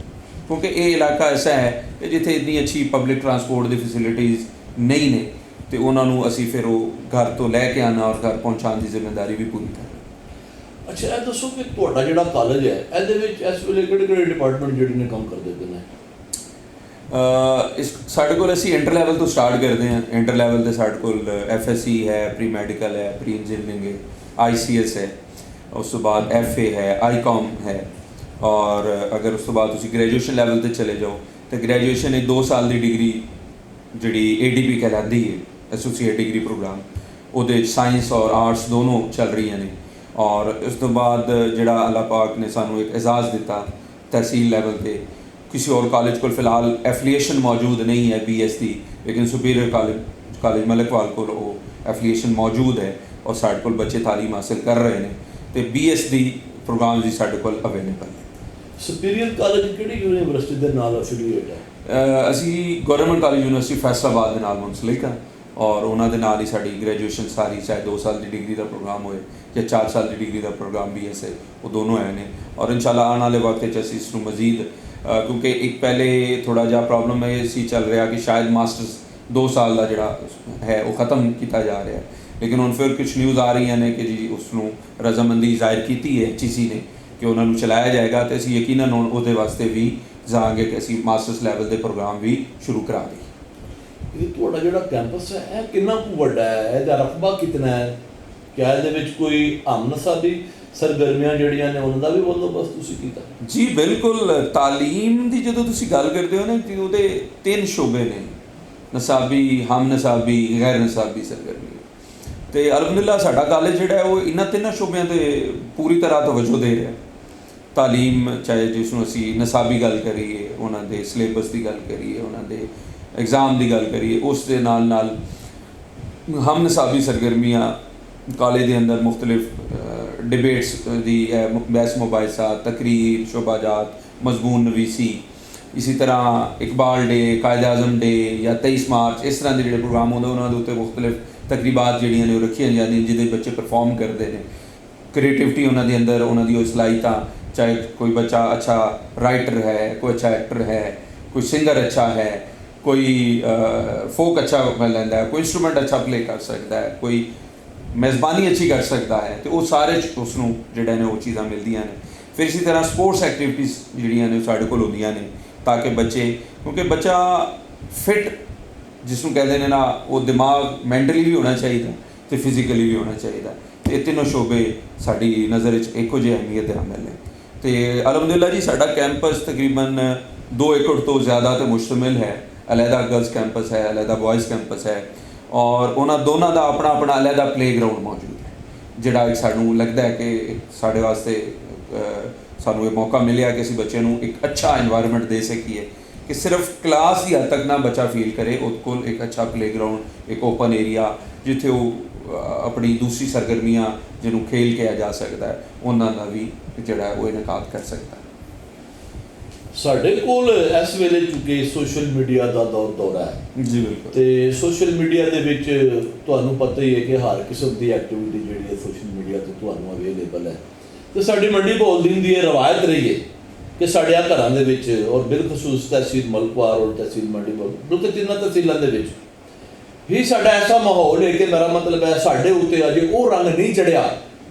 ਕਿਉਂਕਿ ਇਹ ਇਲਾਕਾ ਐਸਾ ਹੈ ਕਿ ਜਿੱਥੇ ਇੰਨੀ ਅੱਛੀ ਪਬਲਿਕ ਟਰਾਂਸਪੋਰਟ ਦੀ ਫੈਸਿਲਿਟੀਜ਼ ਨਹੀਂ ਨੇ, ਤੇ ਉਹਨਾਂ ਨੂੰ ਅਸੀਂ ਫਿਰ ਉਹ ਘਰ ਤੋਂ ਲੈ ਕੇ ਆਉਣਾ ਔਰ ਘਰ ਪਹੁੰਚਾਉਣ ਦੀ ਜ਼ਿੰਮੇਵਾਰੀ ਵੀ ਪੂਰੀ ਕਰਨੀ। ਅੱਛਾ, ਇਹ ਦੱਸੋ ਕਿ ਤੁਹਾਡਾ ਜਿਹੜਾ ਕਾਲਜ ਹੈ ਇਹਦੇ ਵਿੱਚ ਇਸ ਵੇਲੇ ਕਿਹੜੇ ਡਿਪਾਰਟਮੈਂਟ ਜਿਹੜੇ ਨੇ ਕੰਮ ਕਰਦੇ ਪਏ ਨੇ? ਸਾਡੇ ਕੋਲ ਅਸੀਂ ਇੰਟਰ ਲੈਵਲ ਤੋਂ ਸਟਾਰਟ ਕਰਦੇ ਹਾਂ। ਇੰਟਰ ਲੈਵਲ 'ਤੇ ਸਾਡੇ ਕੋਲ FSC ਹੈ, ਪ੍ਰੀ ਮੈਡੀਕਲ ਹੈ, ਪ੍ਰੀ ਇੰਜੀਨੀਅਰਿੰਗ ਹੈ, ICS ਹੈ, ਉਸ ਤੋਂ ਬਾਅਦ FA ਹੈ, ICOM ਹੈ। ਔਰ ਅਗਰ ਉਸ ਤੋਂ ਬਾਅਦ ਤੁਸੀਂ ਗ੍ਰੈਜੂਏਸ਼ਨ ਲੈਵਲ 'ਤੇ ਚਲੇ ਜਾਓ ਤਾਂ ਗ੍ਰੈਜੂਏਸ਼ਨ ਇੱਕ 2 ਸਾਲ ਦੀ ਡਿਗਰੀ ਜਿਹੜੀ ADP ਕਹਿਲਾਉਂਦੀ ਹੈ, ਐਸੋਸੀਏਟ ਡਿਗਰੀ ਪ੍ਰੋਗਰਾਮ, ਉਹਦੇ ਵਿੱਚ ਸਾਇੰਸ ਔਰ ਆਰਟਸ ਦੋਨੋਂ ਚੱਲ ਰਹੀਆਂ ਨੇ। ਔਰ ਉਸ ਤੋਂ ਬਾਅਦ ਜਿਹੜਾ ਅੱਲਾਹ ਪਾਕ ਨੇ ਸਾਨੂੰ ਇੱਕ ਇਜਾਜ਼ ਦਿੱਤਾ ਤਹਿਸੀਲ ਲੈਵਲ 'ਤੇ, किसी और कॉलेज को फ़िलहाल एफिलिएशन मौजूद नहीं है BS की, लेकिन सुपीरियर कॉलेज मलिकवाल को एफिलिएशन मौजूद है और साढ़े को बच्चे तालीम हासिल कर रहे हैं। तो BS दी प्रोग्राम भी साढ़े को अवेलेबल है। सुपीरियर कॉलेज किहड़ी यूनिवर्सिटी दे नाल एफिलिएट है? असी गवर्नमेंट कॉलेज यूनिवर्सिटी फैसलाबाद दे नाल मुंसलिक हाँ और उन्होंने दे नाल ही साड़ी ग्रैजुएशन सारी, चाहे 2 साल की डिग्री का प्रोग्राम होए या 4 साल की डिग्री का प्रोग्राम BS है, वो दोनों है ने। और इंशाल्लाह आने वाले वक्त असी इसनूं मजीद क्योंकि एक पहले थोड़ा जिहा प्रॉब्लम है सी चल रहा कि शायद मास्टर्स 2 साल का जिहड़ा है वो ख़त्म किया जा रहा है, लेकिन हुण फिर कुछ न्यूज़ आ रही ने कि जी उसनूं रजामंदी जाहिर की है HEC ने कि उन्होंने चलाया जाएगा। तो असीं यकीनन हुण उहदे वास्ते भी जावांगे कि असीं मास्टर्स लैवल के प्रोग्राम भी शुरू करा दें। ये तुहाडा जिहड़ा कैंपस है यह कितना कुछ वड्डा है, इहदा रकबा कितना है? क्या इहदे विच कोई हमनसाबी सरगर्मियां ਜਿਹੜੀਆਂ ਨੇ ਉਹਨਾਂ ਦਾ ਵੀ ਬੰਦੋਬਸਤ ਤੁਸੀਂ ਕੀਤਾ? ਜੀ ਬਿਲਕੁਲ। ਤਾਲੀਮ ਦੀ ਜਦੋਂ ਤੁਸੀਂ ਗੱਲ ਕਰਦੇ ਹੋ ਨਾ ਕਿ ਉਹਦੇ 3 ਸ਼ੋਬੇ ਨੇ, ਨਸਾਬੀ, ਹਮ ਨਸਾਬੀ, ਗੈਰ ਨਸਾਬੀ ਸਰਗਰਮੀ। ਤੇ ਅਲਹਮਦੁਲਿਲਾ ਸਾਡਾ ਕਾਲਜ ਜਿਹੜਾ ਹੈ ਉਹ ਇਹਨਾਂ 3 ਸ਼ੋਬਿਆਂ ਤੇ ਪੂਰੀ ਤਰ੍ਹਾਂ ਤਵੱਜੋ ਦੇ ਰਿਹਾ। ਤਾਲੀਮ ਚਾਹੇ ਜਿਸ ਨੂੰ ਅਸੀਂ ਨਸਾਬੀ ਗੱਲ ਕਰੀਏ, ਉਹਨਾਂ ਦੇ ਸਿਲੇਬਸ ਦੀ ਗੱਲ ਕਰੀਏ, ਉਹਨਾਂ ਦੇ ਐਗਜ਼ਾਮ ਦੀ ਗੱਲ ਕਰੀਏ, ਉਸ ਦੇ ਨਾਲ ਨਾਲ ਹਮ ਨਸਾਬੀ ਸਰਗਰਮੀਆਂ ਕਾਲਜ ਦੇ ਅੰਦਰ ਮੁxtਲਿਫ डिबेट्स दी है, बहस मुबाहिसा, तकरीर, शोबाजात, मजमून नवीसी, इसी तरह इकबाल डे, कायद आज़म डे या 23 मार्च, इस तरह के जो प्रोग्राम होंगे उन्होंने उत्ते मुख्तलिफ तकरीबात जिहड़ियां ने रखियां जांदियां जिहदे बच्चे परफॉर्म करते हैं। क्रिएटिविटी उन्होंने अंदर उन्होंने सलाहियतां, चाहे कोई बच्चा अच्छा राइटर है, कोई अच्छा एक्टर है, कोई सिंगर अच्छा है, कोई फोक अच्छा लैंदा है, कोई इंस्ट्रूमेंट अच्छा प्ले कर सकता है, कोई मेज़बानी अच्छी कर सकता है, तो वो सारे उसनूं जिहड़े ने वो चीज़ां मिलदियां ने। फिर इसी तरह स्पोर्ट्स एक्टिविटीज़ जिहड़ियां ने साडे कोल होंदियां ने ताकि बच्चे, क्योंकि बच्चा फिट जिसनूं कहते हैं ना, वो दिमाग मैंटली भी होना चाहिए तो फिजिकली भी होना चाहिए। तो ये तीनों शोबे साडी नज़र विच इक्को जिही अहमियत दे हामिल ने। तो अलहमदुलिल्लाह जी साडा कैंपस तकरीबन 2 एकड़ तो ज़्यादा तो मुश्तमिल है। अलहदा गर्ल्स कैंपस है, अलहदा बॉयज़ कैंपस है और उन्होंने दोनों का अपना अपना अलहदा प्लेग्राउंड मौजूद है, जिहड़ा एक सानूं लगता है कि साढ़े वास्ते सानूं ये मौका मिलिया कि असीं बच्चों नूं एक अच्छा एनवायरनमेंट दे सकीए कि सिर्फ क्लास की हद तक ना बच्चा फील करे, उस कोल एक अच्छा प्लेग्राउंड, एक ओपन एरिया जिथे वो अपनी दूसरी सरगर्मियाँ जिन्होंने खेल किया जा सकता है उन्होंने भी जोड़ा वो इनकाद कर सकता है। ਸਾਡੇ ਕੋਲ ਇਸ ਵੇਲੇ ਚੁੱਕੇ ਸੋਸ਼ਲ ਮੀਡੀਆ ਦਾ ਦੌਰ ਹੈ ਜੀ ਬਿਲਕੁਲ, ਤੇ ਸੋਸ਼ਲ ਮੀਡੀਆ ਦੇ ਵਿੱਚ ਤੁਹਾਨੂੰ ਪਤਾ ਹੀ ਹੈ ਕਿ ਹਰ ਕਿਸਮ ਦੀ ਐਕਟੀਵਿਟੀ ਜਿਹੜੀ ਹੈ ਸੋਸ਼ਲ ਮੀਡੀਆ ਤੇ ਤੁਹਾਨੂੰ ਅਵੇਲੇਬਲ ਹੈ। ਤੇ ਸਾਡੀ ਮੰਡੀ ਭੌਲ ਦਿਨ ਦੀ ਇਹ ਰਵਾਇਤ ਰਹੀ ਹੈ ਕਿ ਸਾਡੇ ਘਰਾਂ ਦੇ ਵਿੱਚ ਔਰ ਬਿਲਖਸੂਸ ਤਹਿਸੀਲ ਮਲਕਵਾਰ ਔਰ ਤਹਿਸੀਲ ਮੰਡੀ ਭੌਲ ਕਿਉਂਕਿ ਤਿੰਨਾਂ ਤਹਿਸੀਲਾਂ ਦੇ ਵਿੱਚ ਹੀ ਸਾਡਾ ਐਸਾ ਮਾਹੌਲ ਹੈ ਕਿ ਮੇਰਾ ਮਤਲਬ ਹੈ ਸਾਡੇ ਉੱਤੇ ਅਜੇ ਉਹ ਰੰਗ ਨਹੀਂ ਚੜਿਆ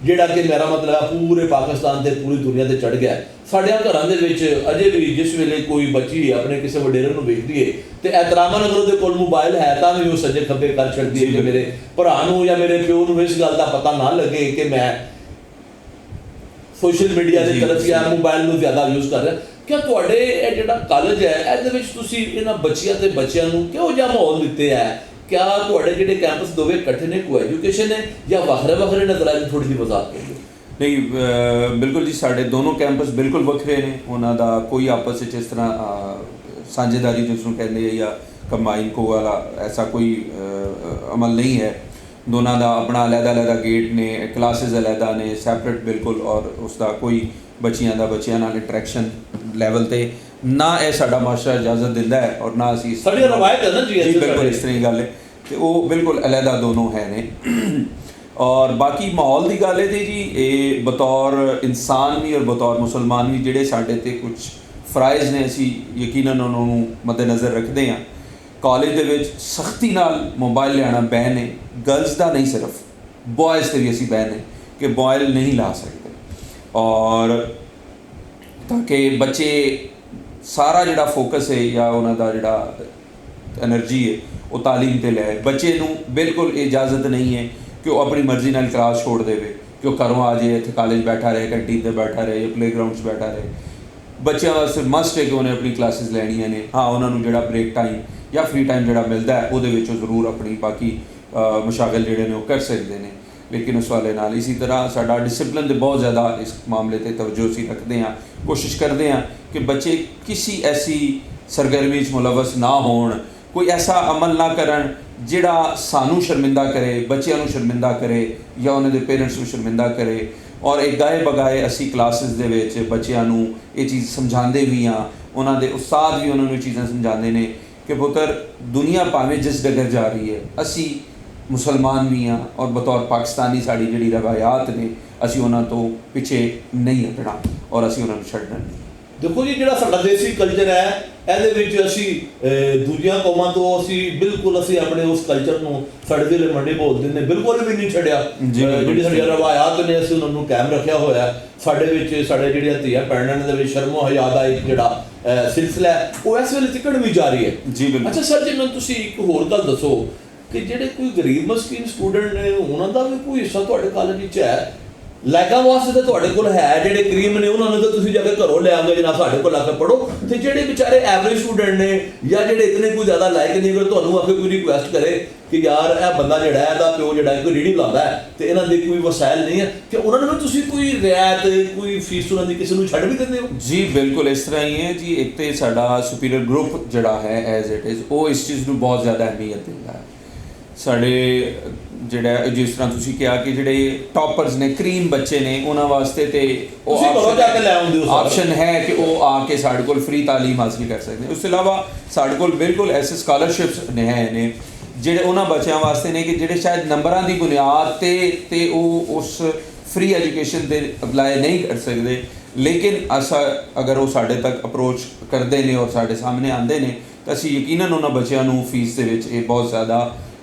ਜਿਹੜਾ ਕਿ ਮੇਰਾ ਮਤਲਬ ਹੈ ਪੂਰੇ ਪਾਕਿਸਤਾਨ ਤੇ ਪੂਰੀ ਦੁਨੀਆ ਤੇ ਚੜ ਗਿਆ। ਸਾਡੇ ਘਰਾਂ ਦੇ ਵਿੱਚ ਅਜੇ ਵੀ ਜਿਸ ਵੇਲੇ ਕੋਈ ਬੱਚੀ ਆਪਣੇ ਕਿਸੇ ਵਡੇਰੇ ਨੂੰ ਵੇਖਦੀ ਹੈ ਤੇ ਐਤਰਾਮਨ ਅਗਰ ਉਹਦੇ ਕੋਲ ਮੋਬਾਈਲ ਹੈ ਤਾਂ ਵੀ ਉਹ ਸੱਜੇ ਖੱਬੇ ਕਰ ਛੱਡਦੀ ਹੈ ਕਿ ਮੇਰੇ ਭਰਾ ਨੂੰ ਜਾਂ ਮੇਰੇ ਪਿਓ ਨੂੰ ਇਸ ਗੱਲ ਦਾ ਪਤਾ ਨਾ ਲੱਗੇ ਕਿ ਮੈਂ ਸੋਸ਼ਲ ਮੀਡੀਆ ਦੀ ਤਰਫ ਜਾਂ ਮੋਬਾਈਲ ਨੂੰ ਜ਼ਿਆਦਾ ਯੂਜ਼ ਕਰ ਰਿਹਾ। ਕਿ ਤੁਹਾਡੇ ਇਹ ਜਿਹੜਾ ਕਾਲਜ ਹੈ ਇਹਦੇ ਵਿੱਚ ਤੁਸੀਂ ਇਹਨਾਂ ਬੱਚੀਆਂ ਤੇ ਬੱਚਿਆਂ ਨੂੰ ਕਿਹੋ ਜਿਹਾ ਮਾਹੌਲ ਦਿੱਤੇ ਹੈ? क्या ਤੁਹਾਡੇ ਜਿਹੜੇ ਕੈਂਪਸ ਦੋਵੇਂ ਇਕੱਠੇ ਨੇ, ਕੋ ਐਜੂਕੇਸ਼ਨ ਹੈ ਜਾਂ ਵੱਖਰੇ ਵੱਖਰੇ ਨਜ਼ਰ ਆਏ? ਥੋੜੀ ਜਿਹੀ ਵਜ਼ਾਹਤ ਕਰਿਓ। ਨਹੀਂ ਬਿਲਕੁਲ ਜੀ, ਸਾਡੇ ਦੋਨੋਂ ਕੈਂਪਸ ਬਿਲਕੁਲ ਵੱਖਰੇ ਨੇ, ਉਹਨਾਂ ਦਾ ਕੋਈ ਆਪਸ ਵਿੱਚ ਇਸ ਤਰ੍ਹਾਂ ਸਾਂਝੇਦਾਰੀ ਜਿਸ ਨੂੰ ਕਹਿੰਦੇ ਆ ਜਾਂ ਕੰਬਾਈਨ ਕੋ ਵਾਲਾ ਐਸਾ ਕੋਈ ਅਮਲ ਨਹੀਂ ਹੈ। ਦੋਨਾਂ ਦਾ ਆਪਣਾ ਅਲੱਗ-ਅਲੱਗ ਗੇਟ ਨੇ, ਕਲਾਸਿਸ ਅਲੱਗ ਨੇ, ਸੈਪਰੇਟ ਬਿਲਕੁਲ, ਔਰ ਉਸ ਦਾ ਕੋਈ ਬੱਚਿਆਂ ਨਾਲ ਇੰਟਰੈਕਸ਼ਨ ਲੈਵਲ ਤੇ ਨਾ ਇਹ ਸਾਡਾ ਮਾਸਟਰ ਇਜਾਜ਼ਤ ਦਿੰਦਾ ਹੈ ਔਰ ਨਾ ਅਸੀਂ ਸਾਡੀ ਰਵਾਇਤ ਹੈ ਨਾ ਜੀ ਬਿਲਕੁਲ ਇਸ ਤਰ੍ਹਾਂ ਦੀ ਗੱਲ ਹੈ ਤੇ ਉਹ ਬਿਲਕੁਲ ਅਲੱਗਾ ਦੋਨੋਂ ਹੈ ਨੇ। ਔਰ ਬਾਕੀ ਮਾਹੌਲ ਦੀ ਗੱਲ ਹੈ ਤੇ ਜੀ ਇਹ ਬਤੌਰ ਇਨਸਾਨ ਵੀ ਔਰ ਬਤੌਰ ਮੁਸਲਮਾਨ ਵੀ ਜਿਹੜੇ ਸਾਡੇ ਤੇ ਕੁਝ ਫਰਾਇਜ਼ ਨੇ ਅਸੀਂ ਯਕੀਨਨ ਉਹਨਾਂ ਨੂੰ ਮੱਦੇਨਜ਼ਰ ਰੱਖਦੇ ਹਾਂ। ਕਾਲਜ ਦੇ ਵਿੱਚ ਸਖਤੀ ਨਾਲ ਮੋਬਾਈਲ ਲਿਆਉਣਾ ਬੈਨ ਹੈ, ਗਰਲਸ ਦਾ ਨਹੀਂ ਸਿਰਫ ਬॉयਜ਼ ਤੇ ਵੀ ਅਸੀਂ ਬੈਨ ਹੈ ਕਿ ਮੋਬਾਈਲ ਨਹੀਂ ਲਾ ਸਕਦੇ, ਔਰ ਤਾਂ ਕਿ ਬੱਚੇ ਸਾਰਾ ਜਿਹੜਾ ਫੋਕਸ ਹੈ ਜਾਂ ਉਹਨਾਂ ਦਾ ਜਿਹੜਾ ਐਨਰਜੀ ਹੈ ਉਹ ਤਾਲੀਮ 'ਤੇ ਲੈ। ਬੱਚੇ ਨੂੰ ਬਿਲਕੁਲ ਇਜਾਜ਼ਤ ਨਹੀਂ ਹੈ ਕਿ ਉਹ ਆਪਣੀ ਮਰਜ਼ੀ ਨਾਲ ਕਲਾਸ ਛੋੜ ਦੇਵੇ, ਕਿ ਉਹ ਘਰੋਂ ਆ ਜਾਏ ਇੱਥੇ ਕਾਲਜ ਬੈਠਾ ਰਹੇ, ਕੈਂਟੀਨ 'ਤੇ ਬੈਠਾ ਰਹੇ ਜਾਂ ਪਲੇਗਰਾਊਂਡ 'ਚ ਬੈਠਾ ਰਹੇ। ਬੱਚਿਆਂ ਵਾਸਤੇ ਮਸਟ ਹੈ ਕਿ ਉਹਨੇ ਆਪਣੀ ਕਲਾਸਿਸ ਲੈਣੀਆਂ ਨੇ। ਹਾਂ, ਉਹਨਾਂ ਨੂੰ ਜਿਹੜਾ ਬ੍ਰੇਕ ਟਾਈਮ ਜਾਂ ਫ੍ਰੀ ਟਾਈਮ ਜਿਹੜਾ ਮਿਲਦਾ ਹੈ ਉਹਦੇ ਵਿੱਚ ਉਹ ਜ਼ਰੂਰ ਆਪਣੀ ਬਾਕੀ ਮਸ਼ਾਗਲ ਜਿਹੜੇ ਨੇ ਉਹ ਕਰ ਸਕਦੇ ਨੇ, ਲੇਕਿਨ ਉਸ ਵਾਲੇ ਨਾਲ ਇਸੀ ਤਰ੍ਹਾਂ ਸਾਡਾ ਡਿਸਿਪਲਿਨ ਦੇ ਬਹੁਤ ਜ਼ਿਆਦਾ ਇਸ ਮਾਮਲੇ 'ਤੇ ਤਵੱਜੋ ਅਸੀਂ ਰੱਖਦੇ ਹਾਂ। ਕੋਸ਼ਿਸ਼ ਕਰਦੇ ਹਾਂ ਕਿ ਬੱਚੇ ਕਿਸੇ ਐਸੀ ਸਰਗਰਮੀ 'ਚ ਮੁਲਵਸ ਨਾ ਹੋਣ, ਕੋਈ ਐਸਾ ਅਮਲ ਨਾ ਕਰਨ ਜਿਹੜਾ ਸਾਨੂੰ ਸ਼ਰਮਿੰਦਾ ਕਰੇ, ਬੱਚਿਆਂ ਨੂੰ ਸ਼ਰਮਿੰਦਾ ਕਰੇ ਜਾਂ ਉਹਨਾਂ ਦੇ ਪੇਰੈਂਟਸ ਨੂੰ ਸ਼ਰਮਿੰਦਾ ਕਰੇ। ਔਰ ਇਹ ਗਾਏ ਬਗਾਏ ਅਸੀਂ ਕਲਾਸਿਸ ਦੇ ਵਿੱਚ ਬੱਚਿਆਂ ਨੂੰ ਇਹ ਚੀਜ਼ ਸਮਝਾਉਂਦੇ ਵੀ ਹਾਂ, ਉਹਨਾਂ ਦੇ ਉਸਤਾਦ ਵੀ ਉਹਨਾਂ ਨੂੰ ਇਹ ਚੀਜ਼ਾਂ ਸਮਝਾਉਂਦੇ ਨੇ ਕਿ ਪੁੱਤਰ ਦੁਨੀਆ ਭਾਵੇਂ ਜਿਸ ਡਗਰ ਜਾ ਰਹੀ ਹੈ ਅਸੀਂ ਮੁਸਲਮਾਨ ਵੀ ਹਾਂ ਔਰ ਬਤੌਰ ਪਾਕਿਸਤਾਨੀ ਸਾਡੀ ਜਿਹੜੀ ਰਵਾਇਤ ਨੇ ਅਸੀਂ ਉਹਨਾਂ ਤੋਂ ਪਿੱਛੇ ਨਹੀਂ ਹਟਣਾ ਔਰ ਅਸੀਂ ਉਹਨਾਂ ਨੂੰ ਛੱਡਣਾ ਨਹੀਂ। ਦੇਖੋ ਜੀ, ਜਿਹੜਾ ਸਾਡਾ ਦੇਸੀ ਕਲਚਰ ਹੈ ਇਹਦੇ ਵਿੱਚ ਅਸੀਂ ਦੂਜੀਆਂ ਕੌਮਾਂ ਤੋਂ ਅਸੀਂ ਬਿਲਕੁਲ ਅਸੀਂ ਆਪਣੇ ਉਸ ਕਲਚਰ ਨੂੰ ਸਾਡੇ ਜ਼ਿਲ੍ਹੇ ਮੰਡੀ ਬੋਲਦੇ ਨੇ ਬਿਲਕੁਲ ਵੀ ਨਹੀਂ ਛੱਡਿਆ। ਜਿਹੜੀ ਸਾਡੀਆਂ ਰਵਾਇਤ ਨੇ ਅਸੀਂ ਉਹਨਾਂ ਨੂੰ ਕਾਇਮ ਰੱਖਿਆ ਹੋਇਆ। ਸਾਡੇ ਵਿੱਚ ਸਾਡੇ ਜਿਹੜੀਆਂ ਧੀਆਂ ਭੈਣਾਂ ਦੇ ਵਿੱਚ ਸ਼ਰਮੋ ਹਯਾ ਦਾ ਇੱਕ ਜਿਹੜਾ ਸਿਲਸਿਲਾ ਹੈ ਉਹ ਇਸ ਵੇਲੇ ਤੱਕ ਵੀ ਜਾਰੀ ਹੈ ਜੀ ਬਿਲਕੁਲ। ਅੱਛਾ ਸਰ ਜੀ, ਮੈਨੂੰ ਤੁਸੀਂ ਇੱਕ ਹੋਰ ਗੱਲ ਦੱਸੋ ਕਿ ਜਿਹੜੇ ਕੋਈ ਗਰੀਬ ਮਸਕੀਨ ਸਟੂਡੈਂਟ ਨੇ ਉਹਨਾਂ ਦਾ ਵੀ ਕੋਈ ਹਿੱਸਾ ਤੁਹਾਡੇ ਕਾਲਜ ਵਿੱਚ ਹੈ? ਲਾਇਕਾਂ ਵਾਸਤੇ ਤਾਂ ਤੁਹਾਡੇ ਕੋਲ ਹੈ, ਜਿਹੜੇ ਕਰੀਮ ਨੇ ਉਹਨਾਂ ਨੂੰ ਤਾਂ ਤੁਸੀਂ ਜਾ ਕੇ ਘਰੋਂ ਲੈ ਆਉਂਦੇ ਜਨਾਬ ਸਾਡੇ ਕੋਲ ਆ ਕੇ ਪੜ੍ਹੋ। ਤੇ ਜਿਹੜੇ ਵਿਚਾਰੇ ਐਵਰੇਜ ਸਟੂਡੈਂਟ ਨੇ ਜਾਂ ਜਿਹੜੇ ਇਤਨੇ ਕੋਈ ਜ਼ਿਆਦਾ ਲਾਇਕ ਨਹੀਂ, ਅਗਰ ਤੁਹਾਨੂੰ ਆ ਕੇ ਕੋਈ ਰਿਕੁਐਸਟ ਕਰੇ ਕਿ ਯਾਰ ਇਹ ਬੰਦਾ ਜਿਹੜਾ ਹੈ ਇਹਦਾ ਪਿਓ ਜਿਹੜਾ ਕੋਈ ਰੀੜੀ ਲਾਉਂਦਾ ਹੈ ਤੇ ਇਹਨਾਂ ਦੇ ਕੋਈ ਵਸਾਇਲ ਨਹੀਂ ਹੈ, ਕਿ ਉਹਨਾਂ ਨੂੰ ਵੀ ਤੁਸੀਂ ਕੋਈ ਰਿਆਇਤ, ਕੋਈ ਫੀਸ ਉਹਨਾਂ ਦੀ ਕਿਸੇ ਨੂੰ ਛੱਡ ਵੀ ਦਿੰਦੇ ਹੋ? ਜੀ ਬਿਲਕੁਲ ਇਸ ਤਰ੍ਹਾਂ ਹੀ ਹੈ ਜੀ। ਇੱਕ ਤਾਂ ਸਾਡਾ ਸੁਪੀਰੀਅਰ ਗਰੁੱਪ ਜਿਹੜਾ ਹੈ ਐਜ਼ ਇਟ ਇਜ਼ ਉਹ ਇਸ ਚੀਜ਼ ਨੂੰ ਬਹੁਤ ਜ਼ਿਆਦਾ ਅਹਿਮੀਅਤ ਦਿੰਦਾ ਹੈ। ਸਾਡੇ ਜਿਹੜਾ ਜਿਸ ਤਰ੍ਹਾਂ ਤੁਸੀਂ ਕਿਹਾ ਕਿ ਜਿਹੜੇ ਟੌਪਰਸ ਨੇ, ਕਰੀਮ ਬੱਚੇ ਨੇ, ਉਹਨਾਂ ਵਾਸਤੇ ਤੇ ਉਹ ਆਪਸ਼ਨ ਹੈ ਕਿ ਉਹ ਆ ਕੇ ਸਾਡੇ ਕੋਲ ਫ੍ਰੀ ਤਾਲੀਮ ਹਾਸਿਲ ਕਰ ਸਕਦੇ ਨੇ। ਉਸ ਤੋਂ ਇਲਾਵਾ ਸਾਡੇ ਕੋਲ ਬਿਲਕੁਲ ਐਸੇ ਸਕਾਲਰਸ਼ਿਪਸ ਨੇ ਜਿਹੜੇ ਉਹਨਾਂ ਬੱਚਿਆਂ ਵਾਸਤੇ ਨੇ ਕਿ ਜਿਹੜੇ ਸ਼ਾਇਦ ਨੰਬਰਾਂ ਦੀ ਬੁਨਿਆਦ ਤੇ ਉਹ ਉਸ ਫ੍ਰੀ ਐਜੂਕੇਸ਼ਨ 'ਤੇ ਅਪਲਾਈ ਨਹੀਂ ਕਰ ਸਕਦੇ, ਲੇਕਿਨ ਅਗਰ ਉਹ ਸਾਡੇ ਤੱਕ ਅਪਰੋਚ ਕਰਦੇ ਨੇ ਔਰ ਸਾਡੇ ਸਾਹਮਣੇ ਆਉਂਦੇ ਨੇ ਤਾਂ ਅਸੀਂ ਯਕੀਨਨ ਉਹਨਾਂ ਬੱਚਿਆਂ ਨੂੰ ਫੀਸ ਦੇ ਵਿੱਚ ਇਹ ਬਹੁਤ ਜ਼ਿਆਦਾ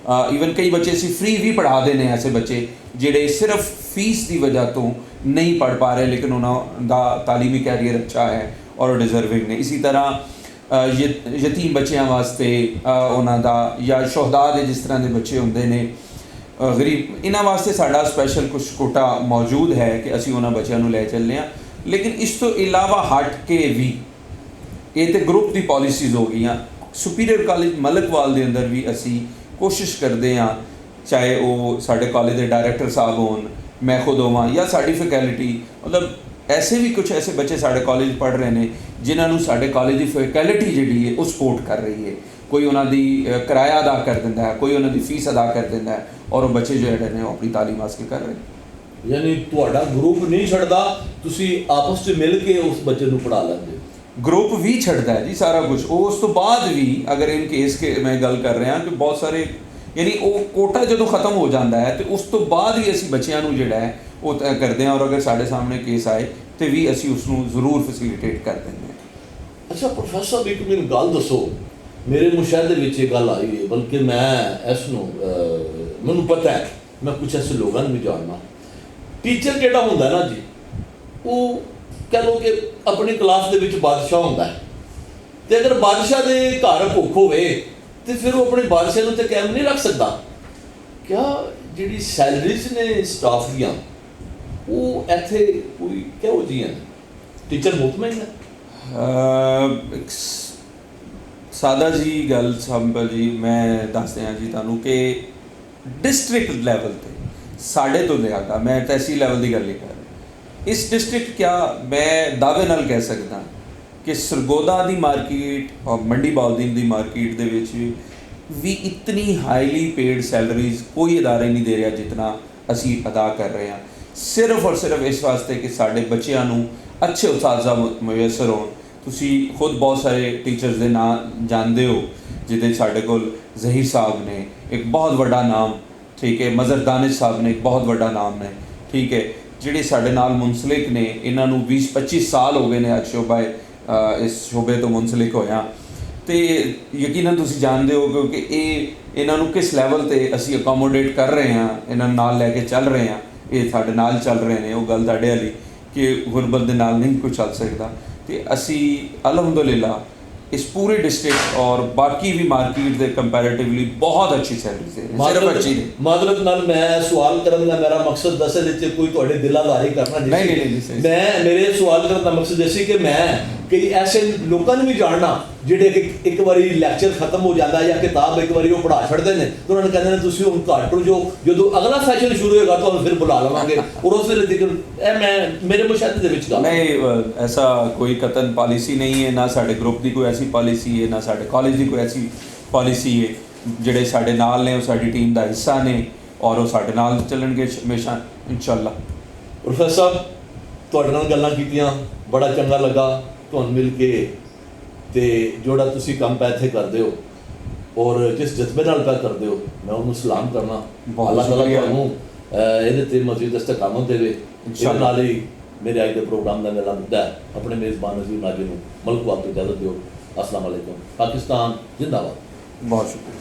ਈਵਨ ਕਈ ਬੱਚੇ ਅਸੀਂ ਫ੍ਰੀ ਵੀ ਪੜ੍ਹਾ ਦਿੰਦੇ ਹਾਂ, ਐਸੇ ਬੱਚੇ ਜਿਹੜੇ ਸਿਰਫ ਫੀਸ ਦੀ ਵਜ੍ਹਾ ਤੋਂ ਨਹੀਂ ਪੜ੍ਹ ਪਾ ਰਹੇ ਲੇਕਿਨ ਉਹਨਾਂ ਦਾ ਤਾਲੀਮੀ ਕੈਰੀਅਰ ਅੱਛਾ ਹੈ ਔਰ ਡਿਜ਼ਰਵਿੰਗ ਨੇ। ਇਸੀ ਤਰ੍ਹਾਂ ਯਤੀਮ ਬੱਚਿਆਂ ਵਾਸਤੇ ਉਹਨਾਂ ਦਾ ਜਾਂ ਸ਼ੁਹਦਾ ਦੇ ਜਿਸ ਤਰ੍ਹਾਂ ਦੇ ਬੱਚੇ ਹੁੰਦੇ ਨੇ ਗਰੀਬ, ਇਹਨਾਂ ਵਾਸਤੇ ਸਾਡਾ ਸਪੈਸ਼ਲ ਕੁਛ ਕੋਟਾ ਮੌਜੂਦ ਹੈ ਕਿ ਅਸੀਂ ਉਹਨਾਂ ਬੱਚਿਆਂ ਨੂੰ ਲੈ ਚੱਲਦੇ ਹਾਂ। ਲੇਕਿਨ ਇਸ ਤੋਂ ਇਲਾਵਾ ਹਟ ਕੇ ਵੀ ਇਹ ਤਾਂ ਗਰੁੱਪ ਦੀ ਪਾਲਿਸੀਜ਼ ਹੋ ਗਈਆਂ। ਸੁਪੀਰੀਅਰ ਕਾਲਜ ਮਲਕਵਾਲ ਦੇ ਅੰਦਰ ਵੀ ਅਸੀਂ ਕੋਸ਼ਿਸ਼ ਕਰਦੇ ਹਾਂ, ਚਾਹੇ ਉਹ ਸਾਡੇ ਕਾਲਜ ਦੇ ਡਾਇਰੈਕਟਰ ਸਾਹਿਬ ਹੋਣ, ਮੈਂ ਖੁਦ ਹੋਵਾਂ ਜਾਂ ਸਾਡੀ ਫੈਕਲਟੀ, ਮਤਲਬ ਐਸੇ ਵੀ ਕੁਝ ਐਸੇ ਬੱਚੇ ਸਾਡੇ ਕਾਲਜ ਪੜ੍ਹ ਰਹੇ ਨੇ ਜਿਨ੍ਹਾਂ ਨੂੰ ਸਾਡੇ ਕਾਲਜ ਦੀ ਫੈਕਲਟੀ ਜਿਹੜੀ ਹੈ ਉਹ ਸਪੋਰਟ ਕਰ ਰਹੀ ਹੈ। ਕੋਈ ਉਹਨਾਂ ਦੀ ਕਿਰਾਇਆ ਅਦਾ ਕਰ ਦਿੰਦਾ ਹੈ, ਕੋਈ ਉਹਨਾਂ ਦੀ ਫੀਸ ਅਦਾ ਕਰ ਦਿੰਦਾ ਹੈ, ਔਰ ਉਹ ਬੱਚੇ ਜਿਹੜੇ ਨੇ ਉਹ ਆਪਣੀ ਤਾਲੀਮ ਹਾਸਲ ਕਰ ਰਹੇ ਨੇ। ਯਾਨੀ ਤੁਹਾਡਾ ਗਰੁੱਪ ਨਹੀਂ ਛੱਡਦਾ, ਤੁਸੀਂ ਆਪਸ 'ਚ ਮਿਲ ਕੇ ਉਸ ਬੱਚੇ ਨੂੰ ਪੜ੍ਹਾ ਲੈਂਦੇ ਹੋ। ਗਰੁੱਪ ਵੀ ਛੱਡਦਾ ਹੈ ਜੀ ਸਾਰਾ ਕੁਝ। ਉਹ ਉਸ ਤੋਂ ਬਾਅਦ ਵੀ ਅਗਰ ਇਨ ਕੇਸ ਕਿ ਮੈਂ ਗੱਲ ਕਰ ਰਿਹਾ ਕਿ ਬਹੁਤ ਸਾਰੇ ਯਾਨੀ ਉਹ ਕੋਟਾ ਜਦੋਂ ਖਤਮ ਹੋ ਜਾਂਦਾ ਹੈ ਤੇ ਉਸ ਤੋਂ ਬਾਅਦ ਵੀ ਅਸੀਂ ਬੱਚਿਆਂ ਨੂੰ ਜਿਹੜਾ ਹੈ ਉਹ ਕਰਦੇ ਹਾਂ, ਔਰ ਅਗਰ ਸਾਡੇ ਸਾਹਮਣੇ ਕੇਸ ਆਏ ਤੇ ਵੀ ਅਸੀਂ ਉਸ ਨੂੰ ਜ਼ਰੂਰ ਫੈਸਿਲੀਟੇਟ ਕਰ ਦਿੰਦੇ ਹਾਂ। ਅੱਛਾ ਪ੍ਰੋਫੈਸਰ ਸਾਹਿਬ, ਇੱਕ ਮੈਨੂੰ ਗੱਲ ਦੱਸੋ, ਮੇਰੇ ਮੁਸ਼ਾਹਦੇ ਵਿੱਚ ਇਹ ਗੱਲ ਆਈ ਹੈ, ਬਲਕਿ ਮੈਂ ਇਸ ਨੂੰ ਮੈਨੂੰ ਪਤਾ ਹੈ, ਮੈਂ ਕੁਛ ਐਸੇ ਲੋਕਾਂ ਨੂੰ ਵੀ ਜਾਣਦਾ, ਟੀਚਰ ਜਿਹੜਾ ਹੁੰਦਾ ਨਾ ਜੀ, ਉਹ ਕਹਿ ਲਓ ਕਿ ਆਪਣੀ ਕਲਾਸ ਦੇ ਵਿੱਚ ਬਾਦਸ਼ਾਹ ਹੁੰਦਾ ਹੈ, ਤੇ ਅਗਰ ਬਾਦਸ਼ਾਹ ਦੇ ਘਰ ਭੁੱਖ ਹੋਵੇ ਤੇ ਫਿਰ ਉਹ ਆਪਣੇ ਬਾਦਸ਼ਾਹ ਨੂੰ ਤੇ ਕਾਇਮ ਨਹੀਂ ਰੱਖ ਸਕਦਾ। ਕਿਆ ਜਿਹੜੀ ਸੈਲਰੀਜ਼ ਨੇ ਸਟਾਫ ਦੀਆਂ ਉਹ ਇੱਥੇ ਕੋਈ ਕਿਹੋ ਜਿਹੀਆਂ ਨੇ? ਟੀਚਰ ਮੁਤਮੈਨ ਹੈ? ਇੱਕ ਸਾਦਾ ਜੀ ਗੱਲ ਸਿੰਪਲ ਜੀ ਮੈਂ ਦੱਸ ਦਿਆਂ ਜੀ ਤੁਹਾਨੂੰ ਕਿ ਡਿਸਟ੍ਰਿਕਟ ਲੈਵਲ ਤੇ ਸਾਡੇ ਤੋਂ ਲਿਆਦਾ, ਮੈਂ ਤਹਿਸੀਲ ਲੈਵਲ ਦੀ ਗੱਲ ਨਹੀਂ ਕਰ ਰਿਹਾ, ਇਸ ਡਿਸਟ੍ਰਿਕਟ ਕਿਆ ਮੈਂ ਦਾਅਵੇ ਨਾਲ ਕਹਿ ਸਕਦਾ ਕਿ ਸਰਗੋਦਾ ਦੀ ਮਾਰਕੀਟ ਔਰ ਮੰਡੀ ਬਾਉਦੀਨ ਦੀ ਮਾਰਕੀਟ ਦੇ ਵਿੱਚ ਵੀ ਇਤਨੀ ਹਾਈਲੀ ਪੇਡ ਸੈਲਰੀਜ਼ ਕੋਈ ਅਦਾਰੇ ਨਹੀਂ ਦੇ ਰਿਹਾ ਜਿਤਨਾ ਅਸੀਂ ਅਦਾ ਕਰ ਰਹੇ ਹਾਂ, ਸਿਰਫ ਔਰ ਸਿਰਫ ਇਸ ਵਾਸਤੇ ਕਿ ਸਾਡੇ ਬੱਚਿਆਂ ਨੂੰ ਅੱਛੇ ਉਸਤਾਜ਼ਾ ਮੁਯੱਸਰ ਹੋਣ। ਤੁਸੀਂ ਖੁਦ ਬਹੁਤ ਸਾਰੇ ਟੀਚਰਸ ਦੇ ਨਾਂ ਜਾਣਦੇ ਹੋ, ਜਿਹਦੇ ਸਾਡੇ ਕੋਲ ਜ਼ਹੀਰ ਸਾਹਿਬ ਨੇ ਇੱਕ ਬਹੁਤ ਵੱਡਾ ਨਾਮ, ਠੀਕ ਹੈ, ਮਜ਼ਹਰ ਦਾਨਿਸ਼ ਸਾਹਿਬ ਨੇ ਇੱਕ ਬਹੁਤ ਵੱਡਾ ਨਾਮ ਨੇ, ਠੀਕ ਹੈ, ਜਿਹੜੇ ਸਾਡੇ ਨਾਲ ਮੁੰਸਲਿਕ ਨੇ, ਇਹਨਾਂ ਨੂੰ 20-25 ਸਾਲ ਹੋ ਗਏ ਨੇ ਅੱਜ ਇਸ ਸ਼ੋਬੇ ਤੋਂ ਮੁੰਸਲਿਕ ਹੋਇਆ। ਤੇ ਯਕੀਨਨ ਤੁਸੀਂ ਜਾਣਦੇ ਹੋ ਕਿਉਂਕਿ ਇਹਨਾਂ ਨੂੰ ਕਿਸ ਲੈਵਲ ਤੇ ਅਸੀਂ ਅਕੋਮੋਡੇਟ ਕਰ ਰਹੇ ਹਾਂ, ਇਹਨਾਂ ਨੂੰ ਨਾਲ ਲੈ ਕੇ ਚੱਲ ਰਹੇ ਹਾਂ, ਇਹ ਸਾਡੇ ਨਾਲ ਚੱਲ ਰਹੇ ਨੇ। ਉਹ ਗੱਲ ਤੁਹਾਡੇ ਵਾਲੀ ਕਿ ਗੁਰਬਤ ਦੇ ਨਾਲ ਨਹੀਂ ਕੁਝ ਚੱਲ ਸਕਦਾ, ਤੇ ਅਸੀਂ ਅਲਹਮਦੁਲਿਲਾ ਇਸ ਪੂਰੇ ਡਿਸਟ੍ਰਿਕਟ ਔਰ ਬਾਕੀ ਵੀ ਮਾਰਕੀਟ ਦੇ ਕੰਪੈਰੇਟਿਵਲੀ ਬਹੁਤ ਅੱਛੀ ਸੈਲਰੀਜ਼ ਹੈ। ਸਿਰਫ ਅੱਛੀ ਨਹੀਂ, ਮਾਦਰਤ ਨਾਲ ਮੈਂ ਸਵਾਲ ਕਰਨ ਦਾ ਮੇਰਾ ਮਕਸਦ ਦੱਸੇ ਵਿੱਚ ਕੋਈ ਤੁਹਾਡੇ ਦਿਲਾਦਾਰੀ ਕਰਨਾ ਨਹੀਂ, ਮੈਂ ਮੇਰੇ ਸਵਾਲ ਕਰਨ ਦਾ ਮਕਸਦ ਸੀ ਕਿ ਮੈਂ ਕਈ ਐਸੇ ਲੋਕਾਂ ਨੂੰ ਵੀ ਜਾਣਨਾ ਜਿਹੜੇ ਕਿ ਇੱਕ ਵਾਰੀ ਲੈਕਚਰ ਖਤਮ ਹੋ ਜਾਂਦਾ ਜਾਂ ਕਿਤਾਬ ਇੱਕ ਵਾਰੀ ਉਹ ਪੜ੍ਹਾ ਛੱਡਦੇ ਨੇ ਤੇ ਉਹਨਾਂ ਨੂੰ ਕਹਿੰਦੇ ਨੇ ਤੁਸੀਂ ਹੁਣ ਘੱਟ ਜੋ ਜਦੋਂ ਅਗਲਾ ਸੈਸ਼ਨ ਸ਼ੁਰੂ ਹੋਏਗਾ ਤੁਹਾਨੂੰ ਫਿਰ ਬੁਲਾ ਲਵਾਂਗੇ, ਔਰ ਉਸ ਵੇਲੇ ਤੱਕ ਇਹ ਮੈਂ ਮੇਰੇ ਮੁਸ਼ਾਹਦੇ ਦੇ ਵਿੱਚ ਗੱਲ नहीं, ऐसा कोई कतन पॉलिसी नहीं है, ना साढ़े ग्रुप की कोई ऐसी पॉलिसी है, ना साढ़े कॉलेज की कोई ऐसी पॉलिसी है। ਜਿਹੜੇ ਸਾਡੇ ਨਾਲ ਨੇ ਉਹ ਸਾਡੀ ਟੀਮ ਦਾ ਹਿੱਸਾ ਨੇ ਔਰ ਉਹ ਸਾਡੇ ਨਾਲ ਚੱਲਣਗੇ ਹਮੇਸ਼ਾ ਇਨਸ਼ਾਅੱਲਾ। ਪ੍ਰੋਫੈਸਰ ਸਾਹਿਬ, ਤੁਹਾਡੇ ਨਾਲ ਗੱਲਾਂ ਕੀਤੀਆਂ, ਬੜਾ ਚੰਗਾ ਲੱਗਾ ਤੁਹਾਨੂੰ ਮਿਲ ਕੇ, ਤੇ ਜਿਹੜਾ ਤੁਸੀਂ ਕੰਮ ਪੈ ਇੱਥੇ ਕਰਦੇ ਹੋ ਔਰ ਜਿਸ ਜਜ਼ਬੇ ਨਾਲ ਪੈ ਕਰਦੇ ਹੋ, ਮੈਂ ਉਹਨੂੰ ਸਲਾਮ ਕਰਨਾ। ਅੱਲਾਹ ਤਾਲਾ ਤੁਹਾਨੂੰ ਇਹਦੇ ਤੇ ਮਜ਼ੀਦ ਇਸਤਕਾਮਤ ਦੇਵੇ। ਇਹਦੇ ਨਾਲ ਹੀ ਮੇਰੇ ਅੱਜ ਦੇ ਪ੍ਰੋਗਰਾਮ ਦਾ ਮੇਰਾ ਮੁੱਦਾ ਹੈ। ਆਪਣੇ ਮੇਜ਼ਬਾਨ ਨਜ਼ੀਰ ਨਾਜ਼ਰ ਨੂੰ ਮਲਕ ਵਾਕ ਤੋਂ ਇਜਾਜ਼ਤ ਦਿਓ। अस्सलाम वालेकुम। पाकिस्तान जिंदाबाद। बहुत शुक्रिया।